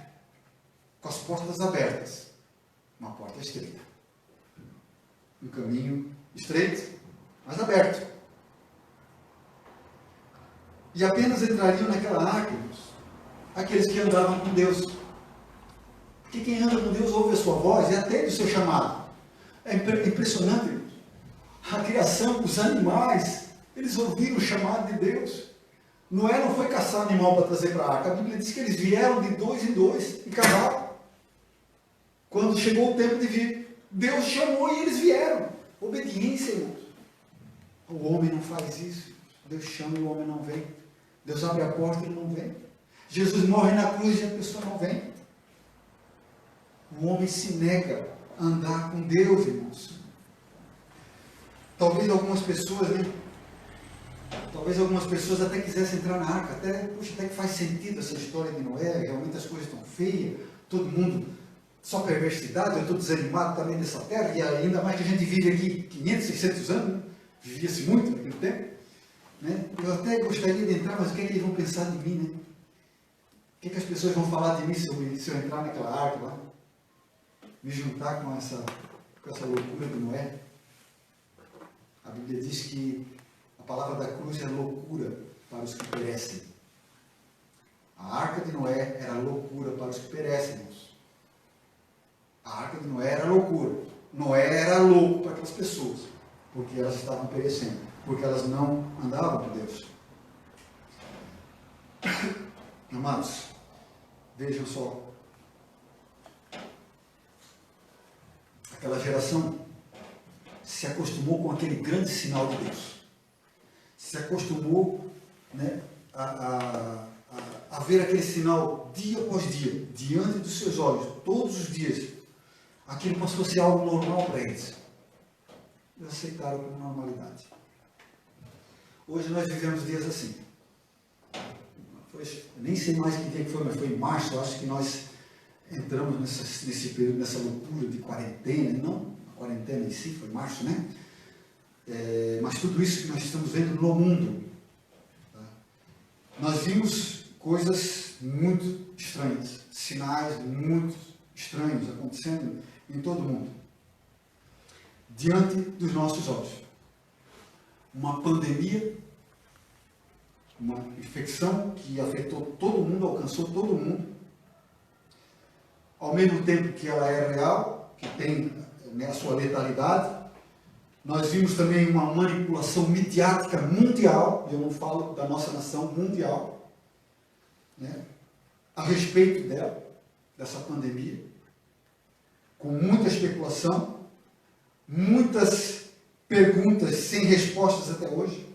com as portas abertas, uma porta estreita, um caminho estreito, mas aberto. E apenas entrariam naquela arca, irmãos, aqueles que andavam com Deus. Porque quem anda com Deus ouve a sua voz e atende o seu chamado. É impressionante, irmãos. A criação, os animais, eles ouviram o chamado de Deus. Noé não foi caçar animal para trazer para a arca. A Bíblia diz que eles vieram de 2 em 2 e casaram. Quando chegou o tempo de vir, Deus chamou e eles vieram. Obediência, irmãos. O homem não faz isso. Deus chama e o homem não vem. Deus abre a porta e ele não vem. Jesus morre na cruz e a pessoa não vem. O homem se nega a andar com Deus, irmãos. Talvez algumas pessoas, né? Talvez algumas pessoas até quisessem entrar na arca, até que faz sentido essa história de Noé, realmente as coisas estão feias, todo mundo só perversidade, eu estou desanimado também nessa terra, e ainda mais que a gente vive aqui 500, 600 anos, né? Vivia-se muito naquele tempo. Né? Eu até gostaria de entrar, mas o que é que eles vão pensar de mim? Né? O que é que as pessoas vão falar de mim se eu entrar naquela arca lá? Me juntar com essa loucura de Noé? A Bíblia diz que a palavra da cruz é loucura para os que perecem. A arca de Noé era loucura para os que perecem, irmãos. A arca de Noé era loucura. Noé era louco para aquelas pessoas, porque elas estavam perecendo, porque elas não andavam com Deus. Amados, vejam só. Aquela geração se acostumou com aquele grande sinal de Deus. Se acostumou, né, a ver aquele sinal dia após dia, diante dos seus olhos, todos os dias. Aquilo passou a ser algo normal para eles. Eles aceitaram como normalidade. Hoje nós vivemos dias assim. Nem sei mais que dia que foi, mas foi em março, eu acho que nós entramos nesse período, nessa loucura de quarentena. Não, a quarentena em si foi março, né? Mas tudo isso que nós estamos vendo no mundo. Tá? Nós vimos coisas muito estranhas, sinais muito estranhos acontecendo em todo o mundo, diante dos nossos olhos. Uma pandemia, uma infecção que afetou todo mundo, alcançou todo mundo, ao mesmo tempo que ela é real, que tem, né, a sua letalidade. Nós vimos também uma manipulação midiática mundial, eu não falo da nossa nação, mundial, né, a respeito dela, dessa pandemia, com muita especulação, muitas perguntas sem respostas até hoje,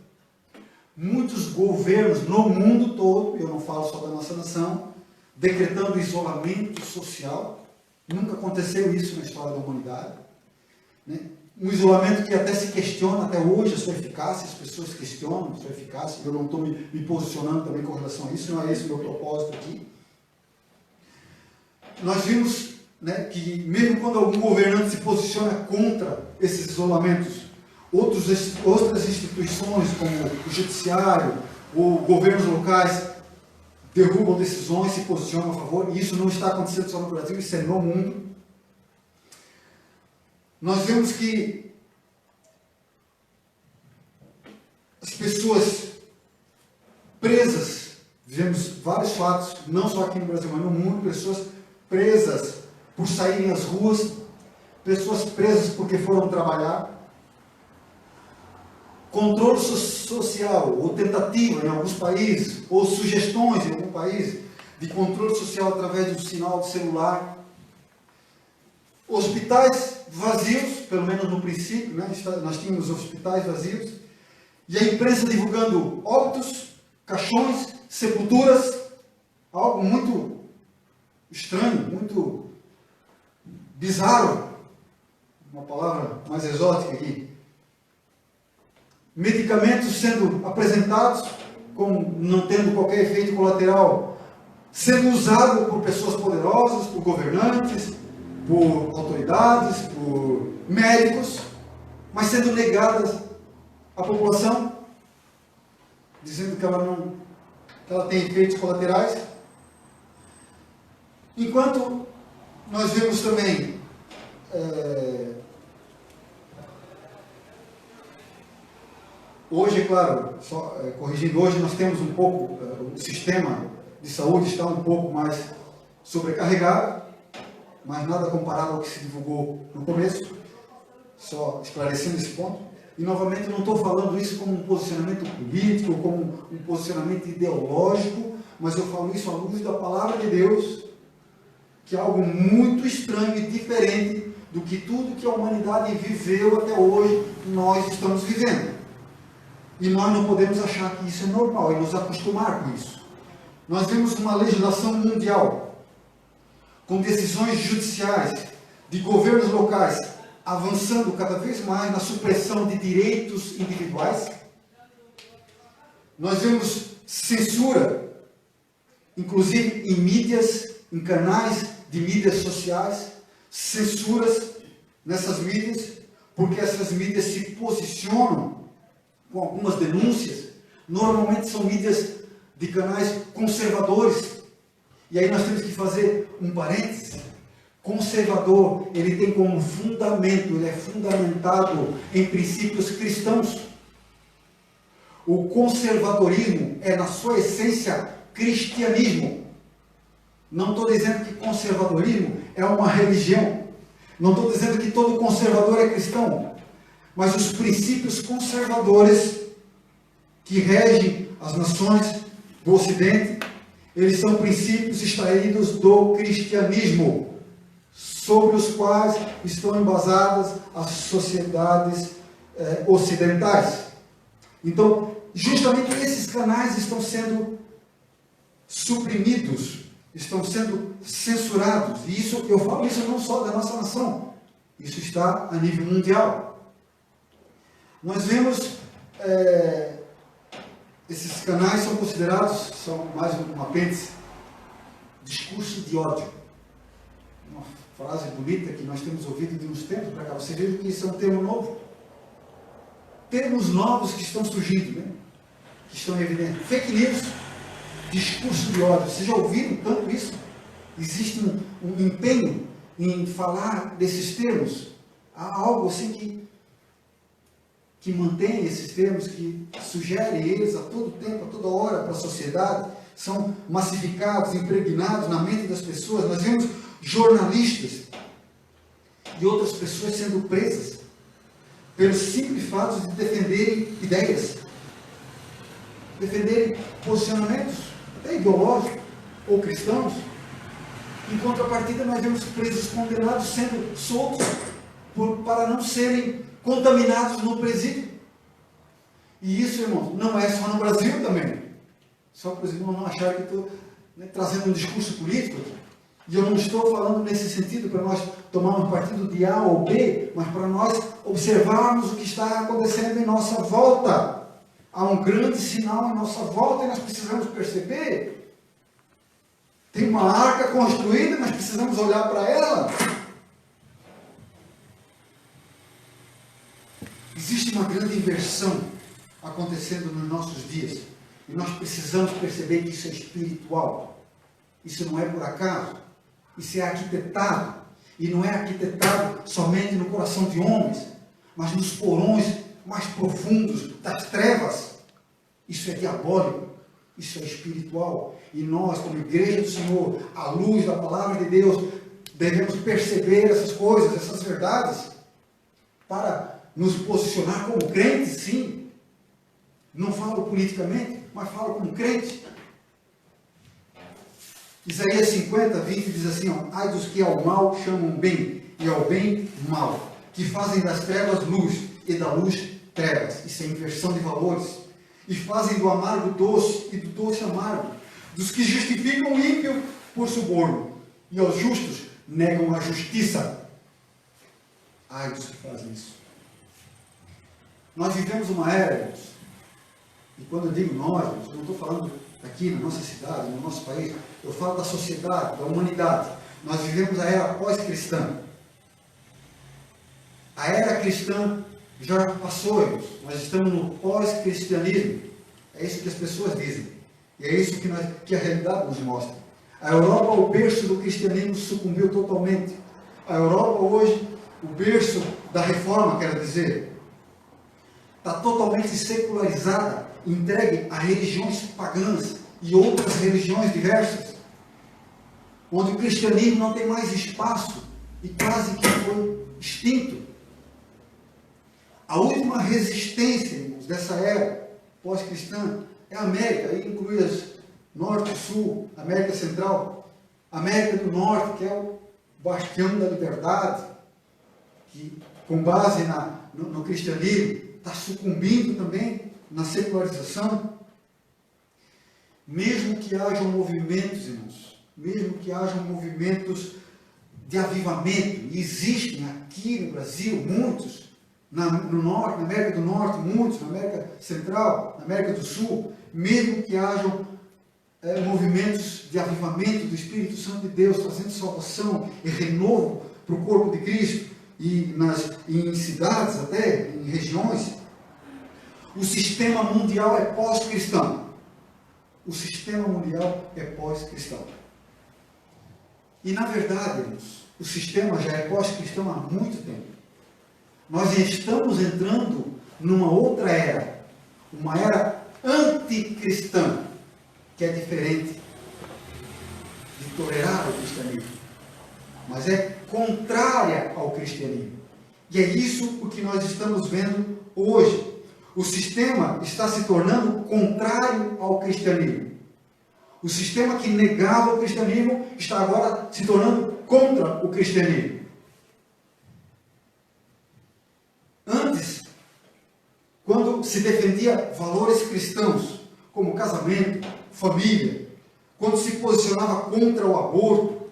muitos governos no mundo todo, eu não falo só da nossa nação, decretando isolamento social. Nunca aconteceu isso na história da humanidade, né? Um isolamento que até se questiona até hoje a sua eficácia, as pessoas questionam a sua eficácia. Eu não estou me posicionando também com relação a isso, não é esse o meu propósito aqui. Nós vimos, né, que mesmo quando algum governante se posiciona contra esses isolamentos, outras instituições como o judiciário ou governos locais derrubam decisões, se posicionam a favor, e isso não está acontecendo só no Brasil, isso é no mundo. Nós vemos que as pessoas presas, vivemos vários fatos, não só aqui no Brasil, mas no mundo, pessoas presas por saírem às ruas, pessoas presas porque foram trabalhar, controle social, ou tentativa em alguns países, ou sugestões em algum país, de controle social através de um sinal de celular, hospitais vazios, pelo menos no princípio, né? Nós tínhamos hospitais vazios, e a imprensa divulgando óbitos, caixões, sepulturas, algo muito estranho, muito bizarro, uma palavra mais exótica aqui. Medicamentos sendo apresentados como não tendo qualquer efeito colateral, sendo usado por pessoas poderosas, por governantes, por autoridades, por médicos, mas sendo negadas à população, dizendo que ela tem efeitos colaterais. Enquanto nós vemos também hoje, é claro, corrigindo, hoje nós temos um pouco, o sistema de saúde está um pouco mais sobrecarregado, mas nada comparado ao que se divulgou no começo, só esclarecendo esse ponto. E novamente eu não estou falando isso como um posicionamento político, como um posicionamento ideológico, mas eu falo isso à luz da palavra de Deus, que é algo muito estranho e diferente do que tudo que a humanidade viveu até hoje, nós estamos vivendo. E nós não podemos achar que isso é normal e nos acostumar com isso. Nós vemos uma legislação mundial, com decisões judiciais, de governos locais, avançando cada vez mais na supressão de direitos individuais. Nós vemos censura, inclusive em mídias, em canais de mídias sociais, censuras nessas mídias, porque essas mídias se posicionam com algumas denúncias. Normalmente são mídias de canais conservadores. E aí nós temos que fazer um parêntese. Conservador, ele tem como fundamento, ele é fundamentado em princípios cristãos. O conservadorismo é, na sua essência, cristianismo. Não estou dizendo que conservadorismo é uma religião. Não estou dizendo que todo conservador é cristão. Mas os princípios conservadores que regem as nações do Ocidente, eles são princípios extraídos do cristianismo, sobre os quais estão embasadas as sociedades ocidentais. Então, justamente esses canais estão sendo suprimidos, estão sendo censurados. E isso, eu falo isso não só da nossa nação, isso está a nível mundial. Nós vemos, esses canais são considerados, são mais um apêndice, discurso de ódio. Uma frase bonita que nós temos ouvido de uns tempos para cá. Você veja que isso é um termo novo. Termos novos que estão surgindo, né? Que estão evidentes. Fake news, discurso de ódio. Vocês já ouviram tanto isso? Existe um empenho em falar desses termos. Há algo assim que mantém esses termos, que sugere eles a todo tempo, a toda hora para a sociedade. São massificados, impregnados na mente das pessoas. Nós vemos jornalistas e outras pessoas sendo presas pelo simples fato de defenderem ideias, defenderem posicionamentos até ideológicos ou cristãos. Em contrapartida, nós vemos presos condenados sendo soltos para não serem contaminados no presídio. E isso, irmãos, não é só no Brasil também. Só para os irmãos não acharem que estou trazendo um discurso político aqui. E eu não estou falando nesse sentido para nós tomarmos partido de A ou B, mas para nós observarmos o que está acontecendo em nossa volta. Há um grande sinal em nossa volta e nós precisamos perceber. Tem uma arca construída e nós precisamos olhar para ela. Existe uma grande inversão acontecendo nos nossos dias. E nós precisamos perceber que isso é espiritual. Isso não é por acaso. Isso é arquitetado. E não é arquitetado somente no coração de homens, mas nos porões mais profundos das trevas. Isso é diabólico. Isso é espiritual. E nós, como igreja do Senhor, à luz da palavra de Deus, devemos perceber essas coisas, essas verdades, para nos posicionar como crentes, sim. Não falo politicamente, mas falo como crente. Isaías 50, 20 diz assim, ó, ai dos que ao mal chamam bem, e ao bem mal, que fazem das trevas luz, e da luz trevas. Isso é inversão de valores. E fazem do amargo doce, e do doce amargo. Dos que justificam o ímpio por suborno, e aos justos negam a justiça. Ai dos que fazem isso. Nós vivemos uma era, irmãos, e quando eu digo nós, eu não estou falando aqui na nossa cidade, no nosso país, eu falo da sociedade, da humanidade. Nós vivemos a era pós-cristã. A era cristã já passou, irmãos. Nós estamos no pós-cristianismo. É isso que as pessoas dizem. E é isso que a realidade nos mostra. A Europa, o berço do cristianismo, sucumbiu totalmente. A Europa hoje, o berço da reforma, quero dizer, está totalmente secularizada, entregue a religiões pagãs e outras religiões diversas, onde o cristianismo não tem mais espaço e quase que foi extinto. A última resistência, irmãos, dessa era pós-cristã é a América, aí inclui as Norte, Sul, América Central, América do Norte, que é o bastião da liberdade, que com base no cristianismo está sucumbindo também na secularização. Mesmo que hajam movimentos, irmãos, mesmo que hajam movimentos de avivamento, e existem aqui no Brasil muitos, no Norte, na América do Norte, muitos, na América Central, na América do Sul, mesmo que hajam movimentos de avivamento do Espírito Santo de Deus, trazendo salvação e renovo para o corpo de Cristo, e em cidades até, em regiões, o sistema mundial é pós-cristão. O sistema mundial é pós-cristão. E na verdade, irmãos, o sistema já é pós-cristão há muito tempo. Nós já estamos entrando numa outra era, uma era anticristã, que é diferente de tolerar o cristianismo, mas é contrária ao cristianismo. E é isso o que nós estamos vendo hoje. O sistema está se tornando contrário ao cristianismo. O sistema que negava o cristianismo está agora se tornando contra o cristianismo. Antes, quando se defendia valores cristãos, como casamento, família, quando se posicionava contra o aborto,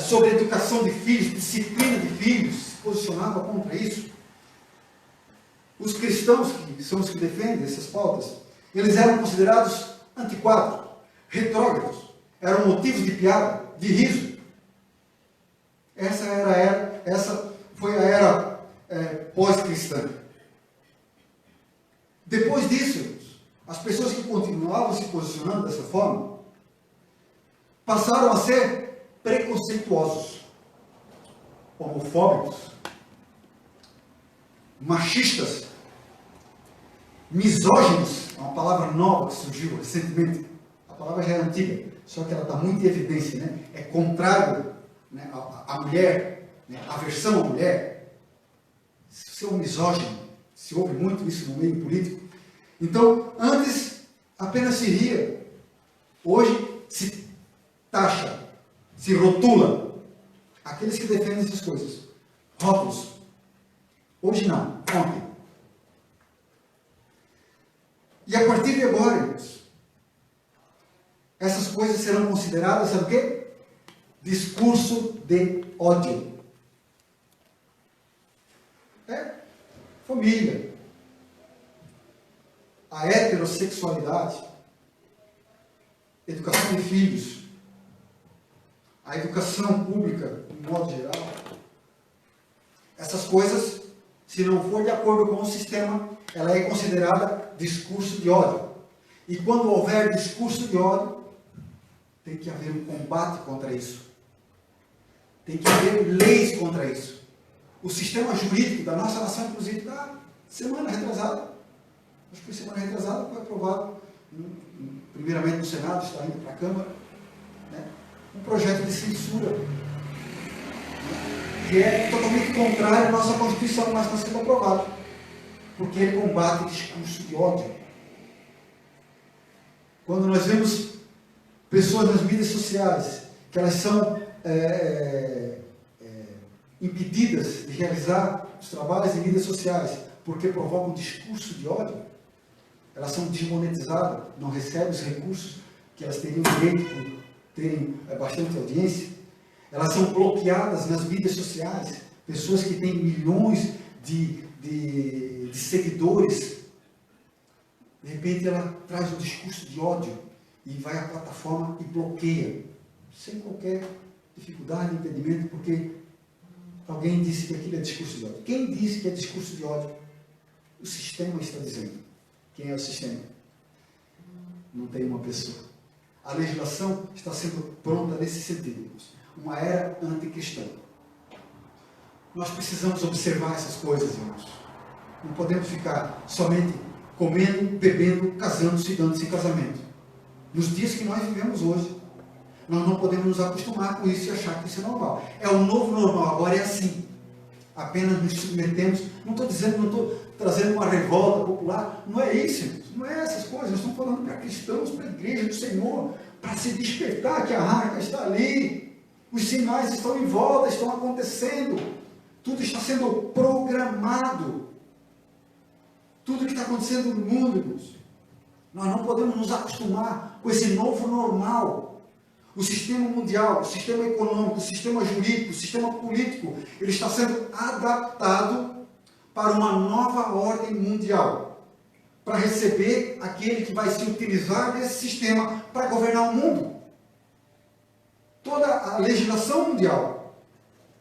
sobre a educação de filhos, disciplina de filhos, se posicionava contra isso. Os cristãos, que são os que defendem essas pautas, eles eram considerados antiquados, retrógrados, eram motivos de piada, de riso. Essa foi a era pós-cristã. Depois disso, as pessoas que continuavam se posicionando dessa forma passaram a ser preconceituosos, homofóbicos, machistas, misóginos, é uma palavra nova que surgiu recentemente. A palavra já é antiga, só que ela está muito em evidência, né? É contrário, né, à mulher, né, aversão à mulher. Ser um misógino, se ouve muito isso no meio político. Então, antes apenas se ria, hoje se taxa, se rotula aqueles que defendem essas coisas. Rótulos. Hoje não, ontem. E a partir de agora, irmãos, essas coisas serão consideradas, sabe o quê? Discurso de ódio. Família. A heterossexualidade. Educação de filhos. A educação pública, de modo geral. Essas coisas, se não for de acordo com o sistema, ela é considerada discurso de ódio. E quando houver discurso de ódio, tem que haver um combate contra isso. Tem que haver leis contra isso. O sistema jurídico da nossa nação, inclusive, semana retrasada, acho que foi semana retrasada, foi aprovado, primeiramente no Senado, está indo para a Câmara, né, um projeto de censura, que é totalmente contrário à nossa Constituição, mas está sendo aprovado, porque ele combate o discurso de ódio. Quando nós vemos pessoas nas mídias sociais, que elas são impedidas de realizar os trabalhos em mídias sociais, porque provocam discurso de ódio, elas são desmonetizadas, não recebem os recursos que elas teriam direito por terem bastante audiência, elas são bloqueadas nas mídias sociais, pessoas que têm milhões de seguidores, de repente ela traz um discurso de ódio e vai à plataforma e bloqueia, sem qualquer dificuldade, impedimento, porque alguém disse que aquilo é discurso de ódio. Quem disse que é discurso de ódio? O sistema está dizendo. Quem é o sistema? Não tem uma pessoa. A legislação está sendo pronta nesse sentido, irmãos. Uma era anticristã. Nós precisamos observar essas coisas, irmãos. Não podemos ficar somente comendo, bebendo, casando-se e dando-se em casamento. Nos dias que nós vivemos hoje, nós não podemos nos acostumar com isso e achar que isso é normal. É o novo normal, agora é assim. Apenas nos submetemos. Não estou dizendo, não estou trazendo uma revolta popular. Não é isso, irmãos. Não é essas coisas. Nós estamos falando para cristãos, para a igreja do Senhor, para se despertar que a arca está ali. Os sinais estão em volta, estão acontecendo. Tudo está sendo programado. Tudo que está acontecendo no mundo, irmãos. Nós não podemos nos acostumar com esse novo normal. O sistema mundial, o sistema econômico, o sistema jurídico, o sistema político, ele está sendo adaptado para uma nova ordem mundial, para receber aquele que vai se utilizar desse sistema para governar o mundo. Toda a legislação mundial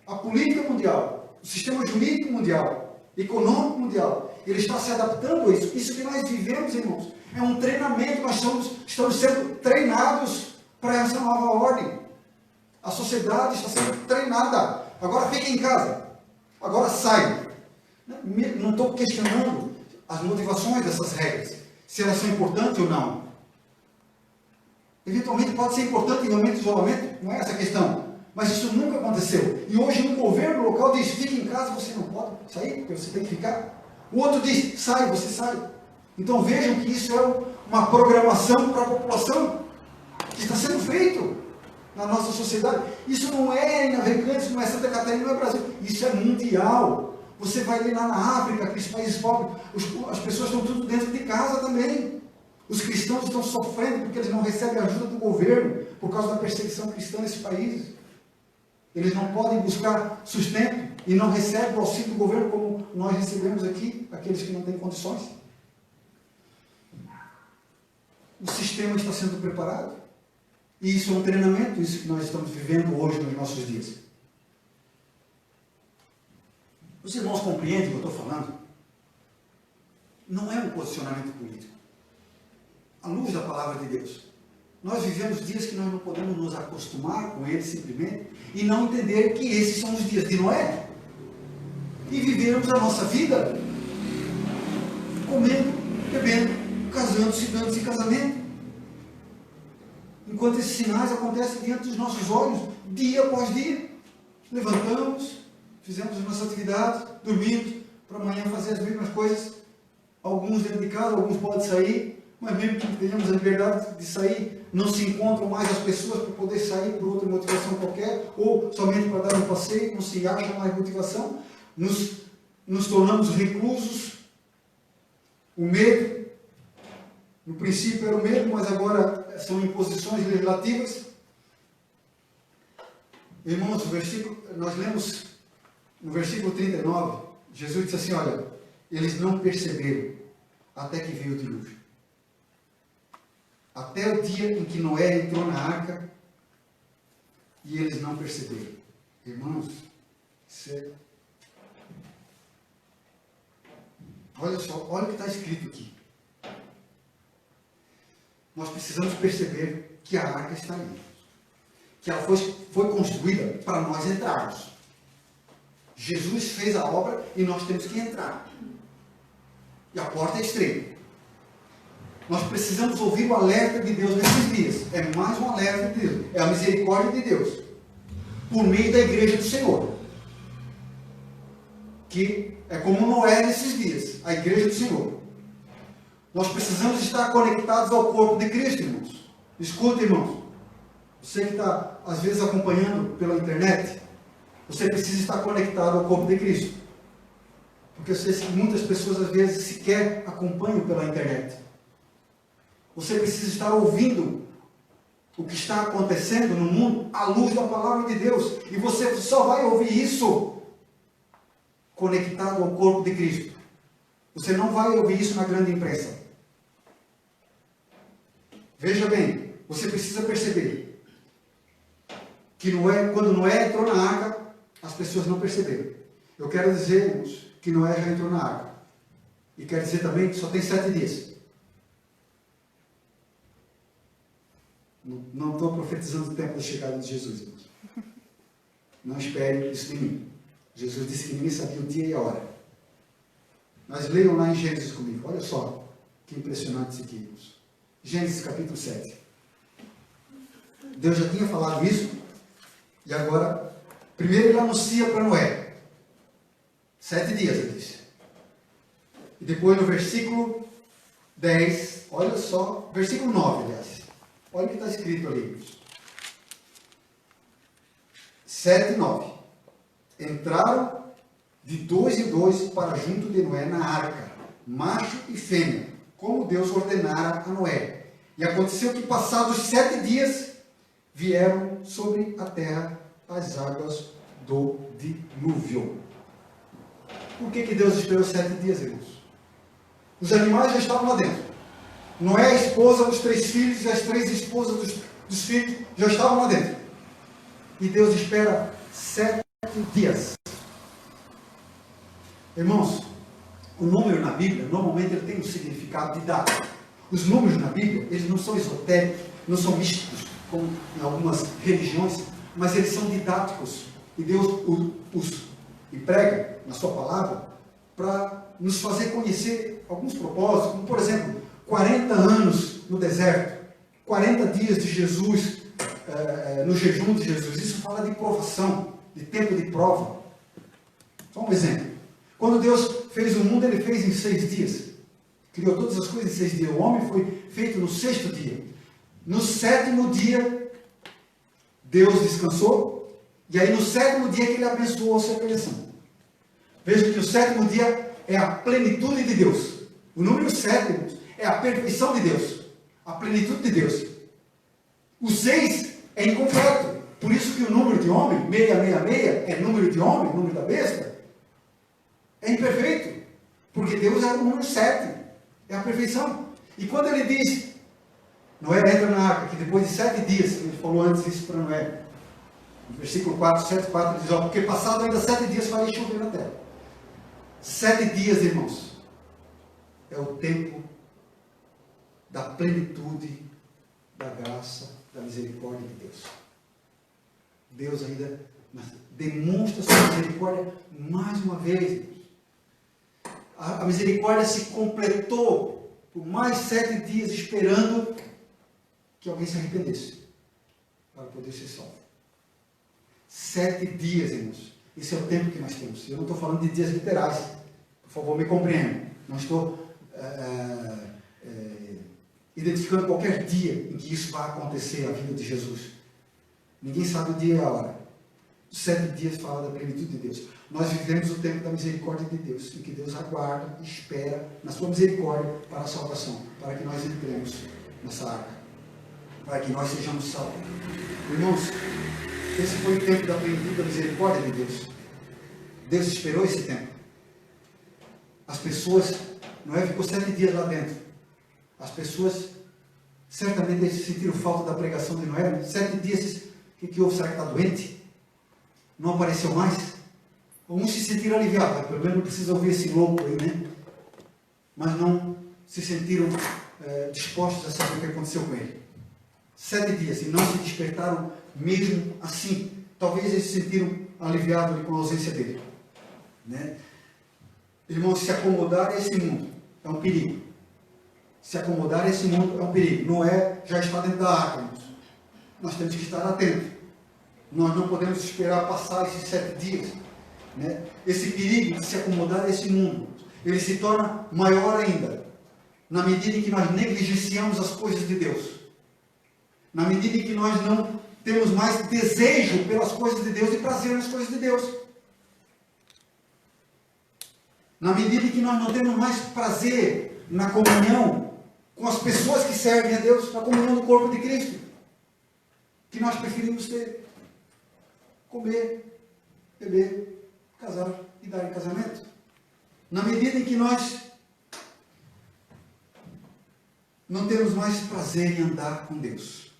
a política mundial, o sistema jurídico mundial, econômico mundial, ele está se adaptando a isso. Isso que nós vivemos, irmãos, é um treinamento. Nós estamos sendo treinados para essa nova ordem. A sociedade está sendo treinada. Agora fique em casa. Agora sai. Não estou questionando as motivações dessas regras, se elas são importantes ou não. Eventualmente pode ser importante em momento de isolamento, não é essa a questão. Mas isso nunca aconteceu. E hoje um governo local diz, fique em casa, você não pode sair, porque você tem que ficar. O outro diz, sai, você sai. Então vejam que isso é uma programação para a população que está sendo feito na nossa sociedade. Isso não é em Navegantes, não é Santa Catarina, não é Brasil. Isso é mundial. Você vai ver lá na África, aqueles países pobres, as pessoas estão tudo dentro de casa também. Os cristãos estão sofrendo porque eles não recebem ajuda do governo por causa da perseguição cristã nesses países. Eles não podem buscar sustento e não recebem o auxílio do governo como nós recebemos aqui, aqueles que não têm condições. O sistema está sendo preparado. E isso é um treinamento, isso que nós estamos vivendo hoje nos nossos dias. Os irmãos compreendem o que eu estou falando? Não é um posicionamento político. À luz da palavra de Deus. Nós vivemos dias que nós não podemos nos acostumar com eles simplesmente e não entender que esses são os dias de Noé. E vivermos a nossa vida comendo, bebendo, casando-se, dando-se em casamento. Enquanto esses sinais acontecem diante dos nossos olhos, dia após dia. Levantamos, fizemos as nossas atividades, dormimos, para amanhã fazer as mesmas coisas. Alguns dentro de casa, alguns podem sair, mas mesmo que tenhamos a liberdade de sair, não se encontram mais as pessoas para poder sair por outra motivação qualquer, ou somente para dar um passeio, não se acha mais motivação. Nos tornamos reclusos. O medo, no princípio era o medo, mas agora são imposições legislativas. Irmãos, nós lemos no versículo 39, Jesus disse assim, olha, eles não perceberam até que veio o dilúvio. Até o dia em que Noé entrou na arca e eles não perceberam. Irmãos, isso é... Olha só, olha o que está escrito aqui. Nós precisamos perceber que a arca está ali. Que ela foi construída para nós entrarmos. Jesus fez a obra e nós temos que entrar. E a porta é estreita. Nós precisamos ouvir o alerta de Deus nesses dias. É mais um alerta de Deus. É a misericórdia de Deus. Por meio da igreja do Senhor. Que é como Noé nesses dias. A igreja do Senhor. Nós precisamos estar conectados ao corpo de Cristo, irmãos. Escuta, irmãos. Você que está, às vezes, acompanhando pela internet, você precisa estar conectado ao corpo de Cristo. Porque eu sei que muitas pessoas, às vezes, sequer acompanham pela internet. Você precisa estar ouvindo o que está acontecendo no mundo à luz da palavra de Deus. E você só vai ouvir isso conectado ao corpo de Cristo. Você não vai ouvir isso na grande imprensa. Veja bem, você precisa perceber que quando Noé entrou na arca, as pessoas não perceberam. Eu quero dizer, irmãos, que Noé já entrou na arca. E quero dizer também que só tem 7 dias. Não estou profetizando o tempo da chegada de Jesus, irmãos. Não espere isso de mim. Jesus disse que ninguém sabia o dia e a hora. Mas leiam lá em Gênesis comigo. Olha só que impressionante isso aqui, irmãos. Gênesis capítulo 7. Deus já tinha falado isso. E agora, primeiro ele anuncia para Noé. 7 dias, ele disse. E depois no versículo 10, olha só, versículo 9, aliás. Olha o que está escrito ali. 7 e 9. Entraram de 2 em 2 para junto de Noé na arca, macho e fêmea, como Deus ordenara a Noé. E aconteceu que passados 7 dias, vieram sobre a terra as águas do dilúvio. Por que Deus esperou 7 dias, irmãos? Os animais já estavam lá dentro. Noé, a esposa, os 3 filhos e as 3 esposas dos filhos já estavam lá dentro. E Deus espera 7 dias. Irmãos, o número na Bíblia, normalmente ele tem um significado didático. Os números na Bíblia, eles não são esotéricos, não são místicos, como em algumas religiões, mas eles são didáticos. E Deus os emprega na sua palavra para nos fazer conhecer alguns propósitos, como por exemplo, 40 anos no deserto, 40 dias de Jesus, no jejum de Jesus. Isso fala de provação, de tempo de prova. Só um exemplo. Quando Deus fez o mundo, Ele fez em 6 dias. Criou todas as coisas em 6 dias. O homem foi feito no 6º dia. No 7º dia, Deus descansou. E aí no 7º dia que Ele abençoou a sua criação. Veja que o 7º dia é a plenitude de Deus. O número 7 é a perfeição de Deus. A plenitude de Deus. O 6 é incompleto. Por isso que o número de homem, 666, é número de homem, número da besta, é imperfeito. Porque Deus é o número 7. É a perfeição. E quando Ele diz, Noé entra na arca, que depois de 7 dias, Ele falou antes isso para Noé, no versículo 4, 7, 4, ele diz, ó, porque passado ainda 7 dias faria chover na terra. 7 dias, irmãos, é o tempo da plenitude, da graça, da misericórdia de Deus. Deus ainda demonstra sua misericórdia mais uma vez, irmãos. A misericórdia se completou por mais 7 dias, esperando que alguém se arrependesse, para poder ser salvo. 7 dias, irmãos. Esse é o tempo que nós temos. Eu não estou falando de dias literais. Por favor, me compreendam. Não estou identificando qualquer dia em que isso vai acontecer na vida de Jesus. Ninguém sabe o dia e a hora. Os 7 dias fala da plenitude de Deus. Nós vivemos o tempo da misericórdia de Deus, em que Deus aguarda e espera na sua misericórdia para a salvação, para que nós entremos nessa arca, para que nós sejamos salvos. Irmãos, esse foi o tempo da plenitude da misericórdia de Deus. Deus esperou esse tempo. As pessoas, Noé ficou 7 dias lá dentro. As pessoas certamente sentiram falta da pregação de Noé. 7 dias, o que houve? Será que está doente? Não apareceu mais? Uns se sentiram aliviados, pelo menos não precisa ouvir esse louco aí, né? Mas não se sentiram dispostos a saber o que aconteceu com ele. 7 dias, e não se despertaram mesmo assim. Talvez eles se sentiram aliviados com a ausência dele. Né? Irmãos, se acomodar a esse mundo é um perigo. Se acomodar a esse mundo é um perigo. Noé já está dentro da arca, irmãos. Nós temos que estar atentos. Nós não podemos esperar passar esses 7 dias. Né? Esse perigo de se acomodar a esse mundo, ele se torna maior ainda, na medida em que nós negligenciamos as coisas de Deus. Na medida em que nós não temos mais desejo pelas coisas de Deus e prazer nas coisas de Deus. Na medida em que nós não temos mais prazer na comunhão com as pessoas que servem a Deus, na comunhão do corpo de Cristo, que nós preferimos ter, comer, beber, casar e dar em casamento. Na medida em que nós não temos mais prazer em andar com Deus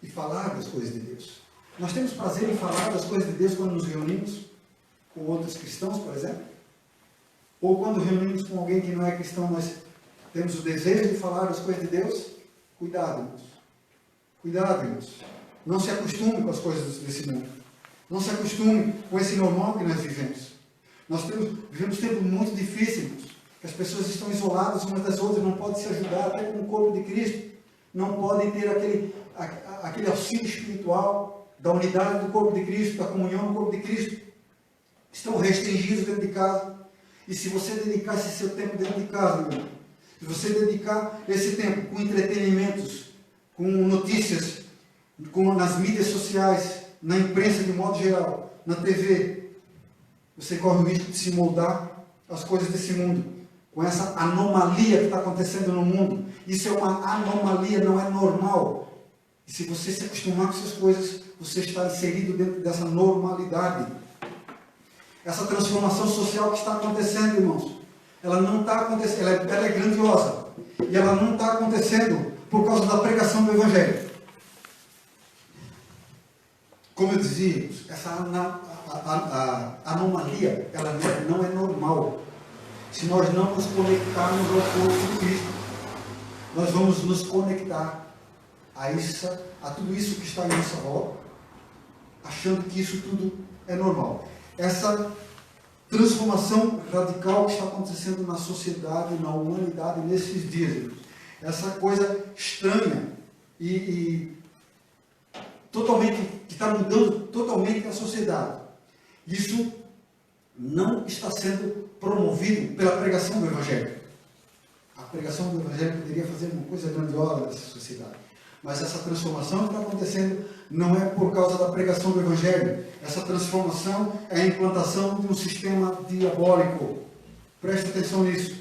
e falar das coisas de Deus. Nós temos prazer em falar das coisas de Deus quando nos reunimos com outros cristãos, por exemplo. Ou quando reunimos com alguém que não é cristão, nós temos o desejo de falar das coisas de Deus. Cuidado, irmãos. Cuidado, irmãos. Não se acostume com as coisas desse mundo. Não se acostume com esse normal que nós vivemos. Nós vivemos tempos muito difíceis, irmãos, que as pessoas estão isoladas umas das outras, não podem se ajudar, até com o corpo de Cristo. Não podem ter aquele auxílio espiritual da unidade do corpo de Cristo, da comunhão do corpo de Cristo. Estão restringidos dentro de casa. E se você dedicar esse seu tempo dentro de casa, meu irmão, se você dedicar esse tempo com entretenimentos, com notícias, nas mídias sociais, na imprensa de modo geral, na TV, você corre o risco de se moldar às coisas desse mundo, com essa anomalia que está acontecendo no mundo. Isso é uma anomalia, não é normal. E se você se acostumar com essas coisas, você está inserido dentro dessa normalidade. Essa transformação social que está acontecendo, irmãos, ela não está acontecendo, ela é grandiosa. E ela não está acontecendo por causa da pregação do Evangelho. Como eu dizia, essa anomalia, ela não é normal. Se nós não nos conectarmos ao corpo de Cristo, nós vamos nos conectar a tudo isso que está em nossa volta, achando que isso tudo é normal. Essa transformação radical que está acontecendo na sociedade, na humanidade nesses dias, essa coisa estranha e totalmente, que está mudando totalmente a sociedade. Isso não está sendo promovido pela pregação do Evangelho. A pregação do Evangelho poderia fazer uma coisa grandiosa nessa sociedade. Mas essa transformação que está acontecendo não é por causa da pregação do Evangelho. Essa transformação é a implantação de um sistema diabólico. Preste atenção nisso.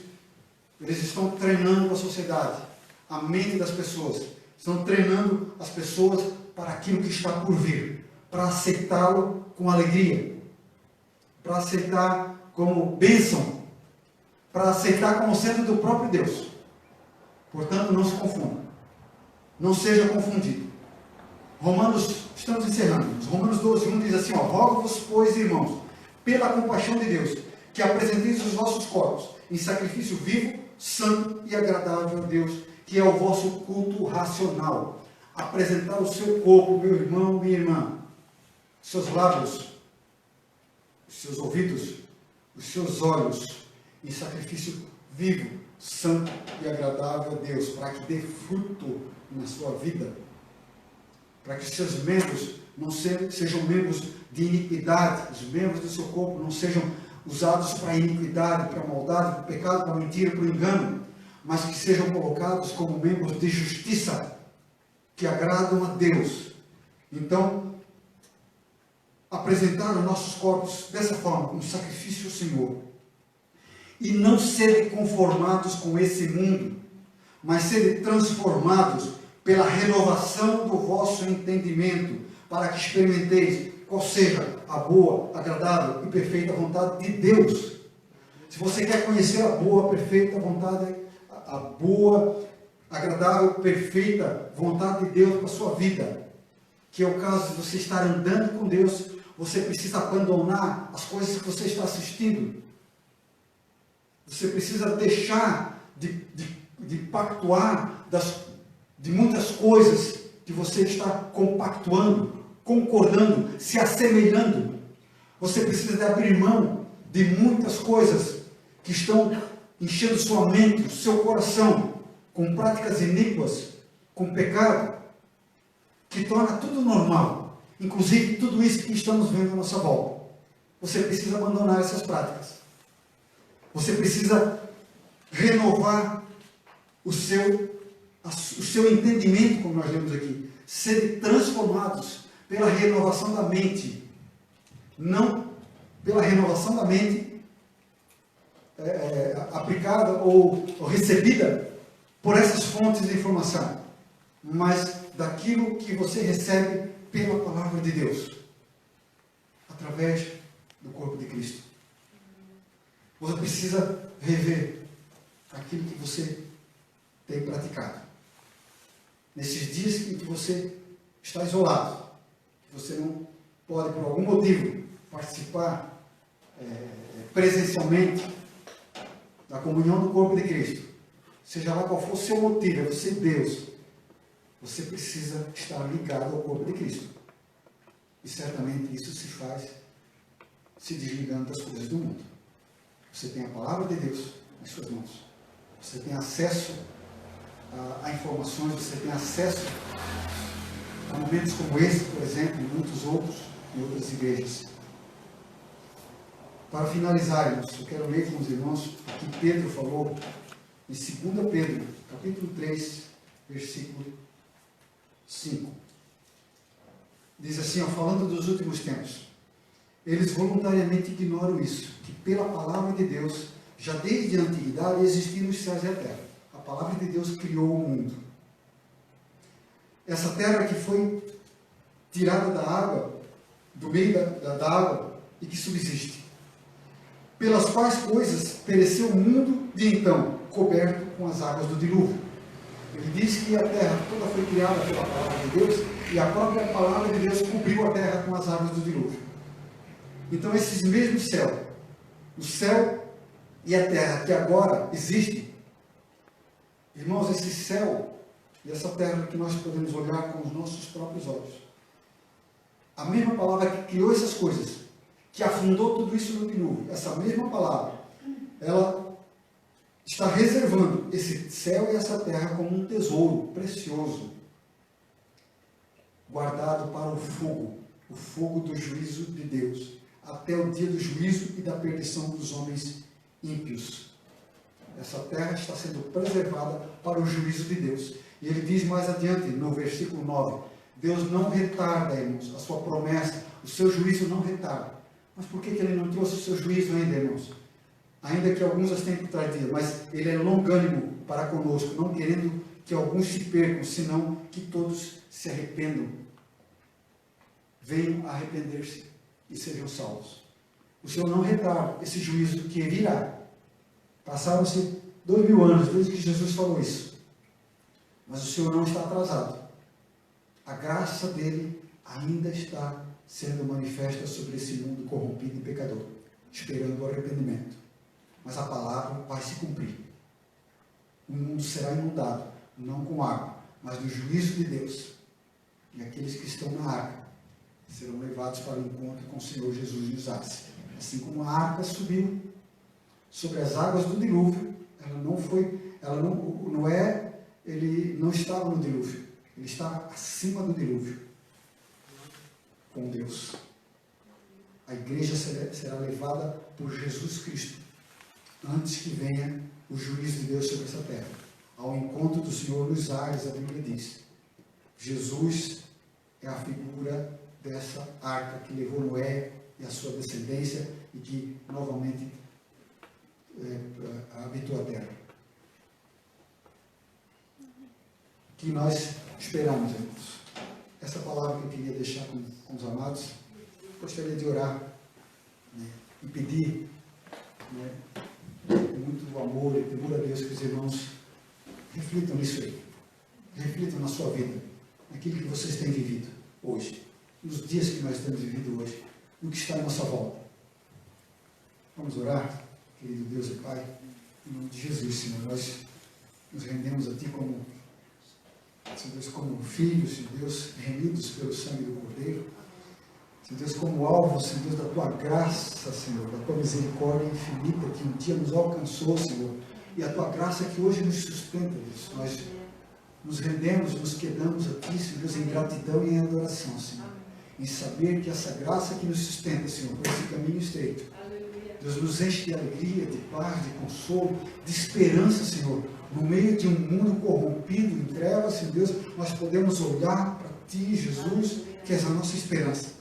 Eles estão treinando a sociedade, a mente das pessoas. Estão treinando as pessoas para aquilo que está por vir, para aceitá-lo com alegria, para aceitar como bênção, para aceitar como sendo do próprio Deus. Portanto, não se confunda. Não seja confundido. Estamos encerrando. Romanos 12:1 diz assim, rogo-vos, pois, irmãos, pela compaixão de Deus, que apresenteis os vossos corpos em sacrifício vivo, santo e agradável a Deus, que é o vosso culto racional. Apresentar o seu corpo, meu irmão, minha irmã, seus lábios, os seus ouvidos, os seus olhos, em sacrifício vivo, santo e agradável a Deus, para que dê fruto na sua vida, para que os seus membros não sejam membros de iniquidade, os membros do seu corpo não sejam usados para a iniquidade, para a maldade, para o pecado, para a mentira, para o engano, mas que sejam colocados como membros de justiça, que agradam a Deus. Então, apresentar os nossos corpos dessa forma, como sacrifício ao Senhor, e não serem conformados com esse mundo, mas serem transformados pela renovação do vosso entendimento, para que experimenteis qual seja a boa, agradável e perfeita vontade de Deus. Se você quer conhecer a boa, perfeita vontade, a boa, agradável, perfeita vontade de Deus para a sua vida, que é o caso de você estar andando com Deus, você precisa abandonar as coisas que você está assistindo. Você precisa deixar de pactuar de muitas coisas que você está compactuando, concordando, se assemelhando. Você precisa de abrir mão de muitas coisas que estão enchendo sua mente, seu coração, com práticas iníquas, com pecado, que torna tudo normal, inclusive tudo isso que estamos vendo à nossa volta. Você precisa abandonar essas práticas. Você precisa renovar o seu entendimento, como nós lemos aqui, ser transformados pela renovação da mente, não pela renovação da mente aplicada ou recebida por essas fontes de informação, mas daquilo que você recebe pela palavra de Deus, através do corpo de Cristo. Você precisa rever aquilo que você tem praticado. Nesses dias em que você está isolado, que você não pode, por algum motivo, participar presencialmente da comunhão do corpo de Cristo, seja lá qual for o seu motivo, é você Deus, você precisa estar ligado ao corpo de Cristo. E certamente isso se faz se desligando das coisas do mundo. Você tem a palavra de Deus nas suas mãos. Você tem acesso a informações, você tem acesso a momentos como esse, por exemplo, e muitos outros, em outras igrejas. Para finalizar, irmãos, eu quero ler com os irmãos o que Pedro falou em 2 Pedro, capítulo 3, versículo 5. Diz assim, falando dos últimos tempos: eles voluntariamente ignoram isso, que pela palavra de Deus, já desde a antiguidade, existiram os céus e a terra. A palavra de Deus criou o mundo. Essa terra que foi tirada da água, do meio da água, e que subsiste. Pelas quais coisas pereceu o mundo de então, coberto com as águas do dilúvio. Ele diz que a terra toda foi criada pela palavra de Deus e a própria palavra de Deus cobriu a terra com as águas do dilúvio. Então esses mesmos céus, o céu e a terra que agora existem, irmãos, esse céu e essa terra que nós podemos olhar com os nossos próprios olhos, a mesma palavra que criou essas coisas, que afundou tudo isso no dilúvio, essa mesma palavra, ela está reservando esse céu e essa terra como um tesouro precioso, guardado para o fogo do juízo de Deus, até o dia do juízo e da perdição dos homens ímpios. Essa terra está sendo preservada para o juízo de Deus. E ele diz mais adiante, no versículo 9, Deus não retarda, irmãos, a sua promessa, o seu juízo não retarda. Mas por que ele não trouxe o seu juízo ainda, irmãos? Ainda que alguns as tenham trazido, mas ele é longânimo para conosco, não querendo que alguns se percam, senão que todos se arrependam. Venham arrepender-se e sejam salvos. O Senhor não retarda esse juízo que virá. Passaram-se 2000 anos desde que Jesus falou isso. Mas o Senhor não está atrasado. A graça dele ainda está sendo manifesta sobre esse mundo corrompido e pecador, esperando o arrependimento. Mas a palavra vai se cumprir. O mundo será inundado, não com água, mas no juízo de Deus. E aqueles que estão na arca serão levados para o encontro com o Senhor Jesus nos ares. Assim como a arca subiu sobre as águas do dilúvio, Noé, ele não estava no dilúvio, ele estava acima do dilúvio, com Deus. A igreja será levada por Jesus Cristo, antes que venha o juízo de Deus sobre essa terra, ao encontro do Senhor nos ares, a Bíblia diz. Jesus é a figura dessa arca que levou Noé e a sua descendência e que novamente habitou a terra. O que nós esperamos, irmãos? Essa palavra que eu queria deixar com os amados, gostaria de orar, né, e pedir, né, com muito amor e temor a Deus, que os irmãos reflitam nisso aí, reflitam na sua vida, naquilo que vocês têm vivido hoje, nos dias que nós temos vivido hoje, no que está à nossa volta. Vamos orar, querido Deus e Pai, em nome de Jesus, Senhor. Nós nos rendemos a Ti como, Senhor Deus, como filhos, Senhor Deus, remidos pelo sangue do Cordeiro, Senhor Deus, como alvo, Senhor Deus, da Tua graça, Senhor, da Tua misericórdia infinita que um dia nos alcançou, Senhor, e a Tua graça que hoje nos sustenta, Deus. Nós nos rendemos, nos quedamos a Ti, Senhor Deus, em gratidão e em adoração, Senhor. Em saber que essa graça que nos sustenta, Senhor, por esse caminho estreito, Deus, nos enche de alegria, de paz, de consolo, de esperança, Senhor. No meio de um mundo corrompido, em trevas, Senhor Deus, nós podemos olhar para Ti, Jesus, que és a nossa esperança.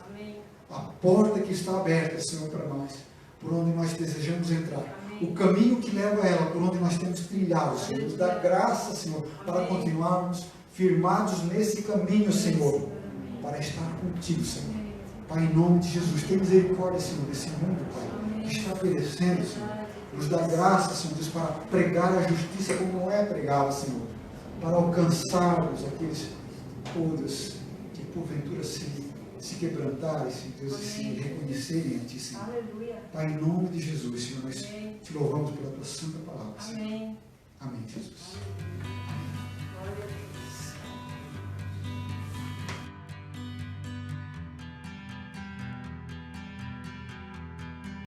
A porta que está aberta, Senhor, para nós, por onde nós desejamos entrar. O caminho que leva a ela, por onde nós temos trilhado, Senhor. Nos dá graça, Senhor, para continuarmos firmados nesse caminho, Senhor, para estar contigo, Senhor. Pai, em nome de Jesus, tem misericórdia, Senhor, desse mundo, Pai, que está perecendo, Senhor. Nos dá graça, Senhor Deus, para pregar a justiça como não é pregada, Senhor. Para alcançarmos aqueles todos que porventura se quebrantarem, Senhor Deus, e se reconhecerem a Ti, Senhor. Aleluia. Pai, em nome de Jesus, Senhor, nós te louvamos pela Tua santa palavra, Senhor. Amém. Amém, Jesus. Glória a Deus.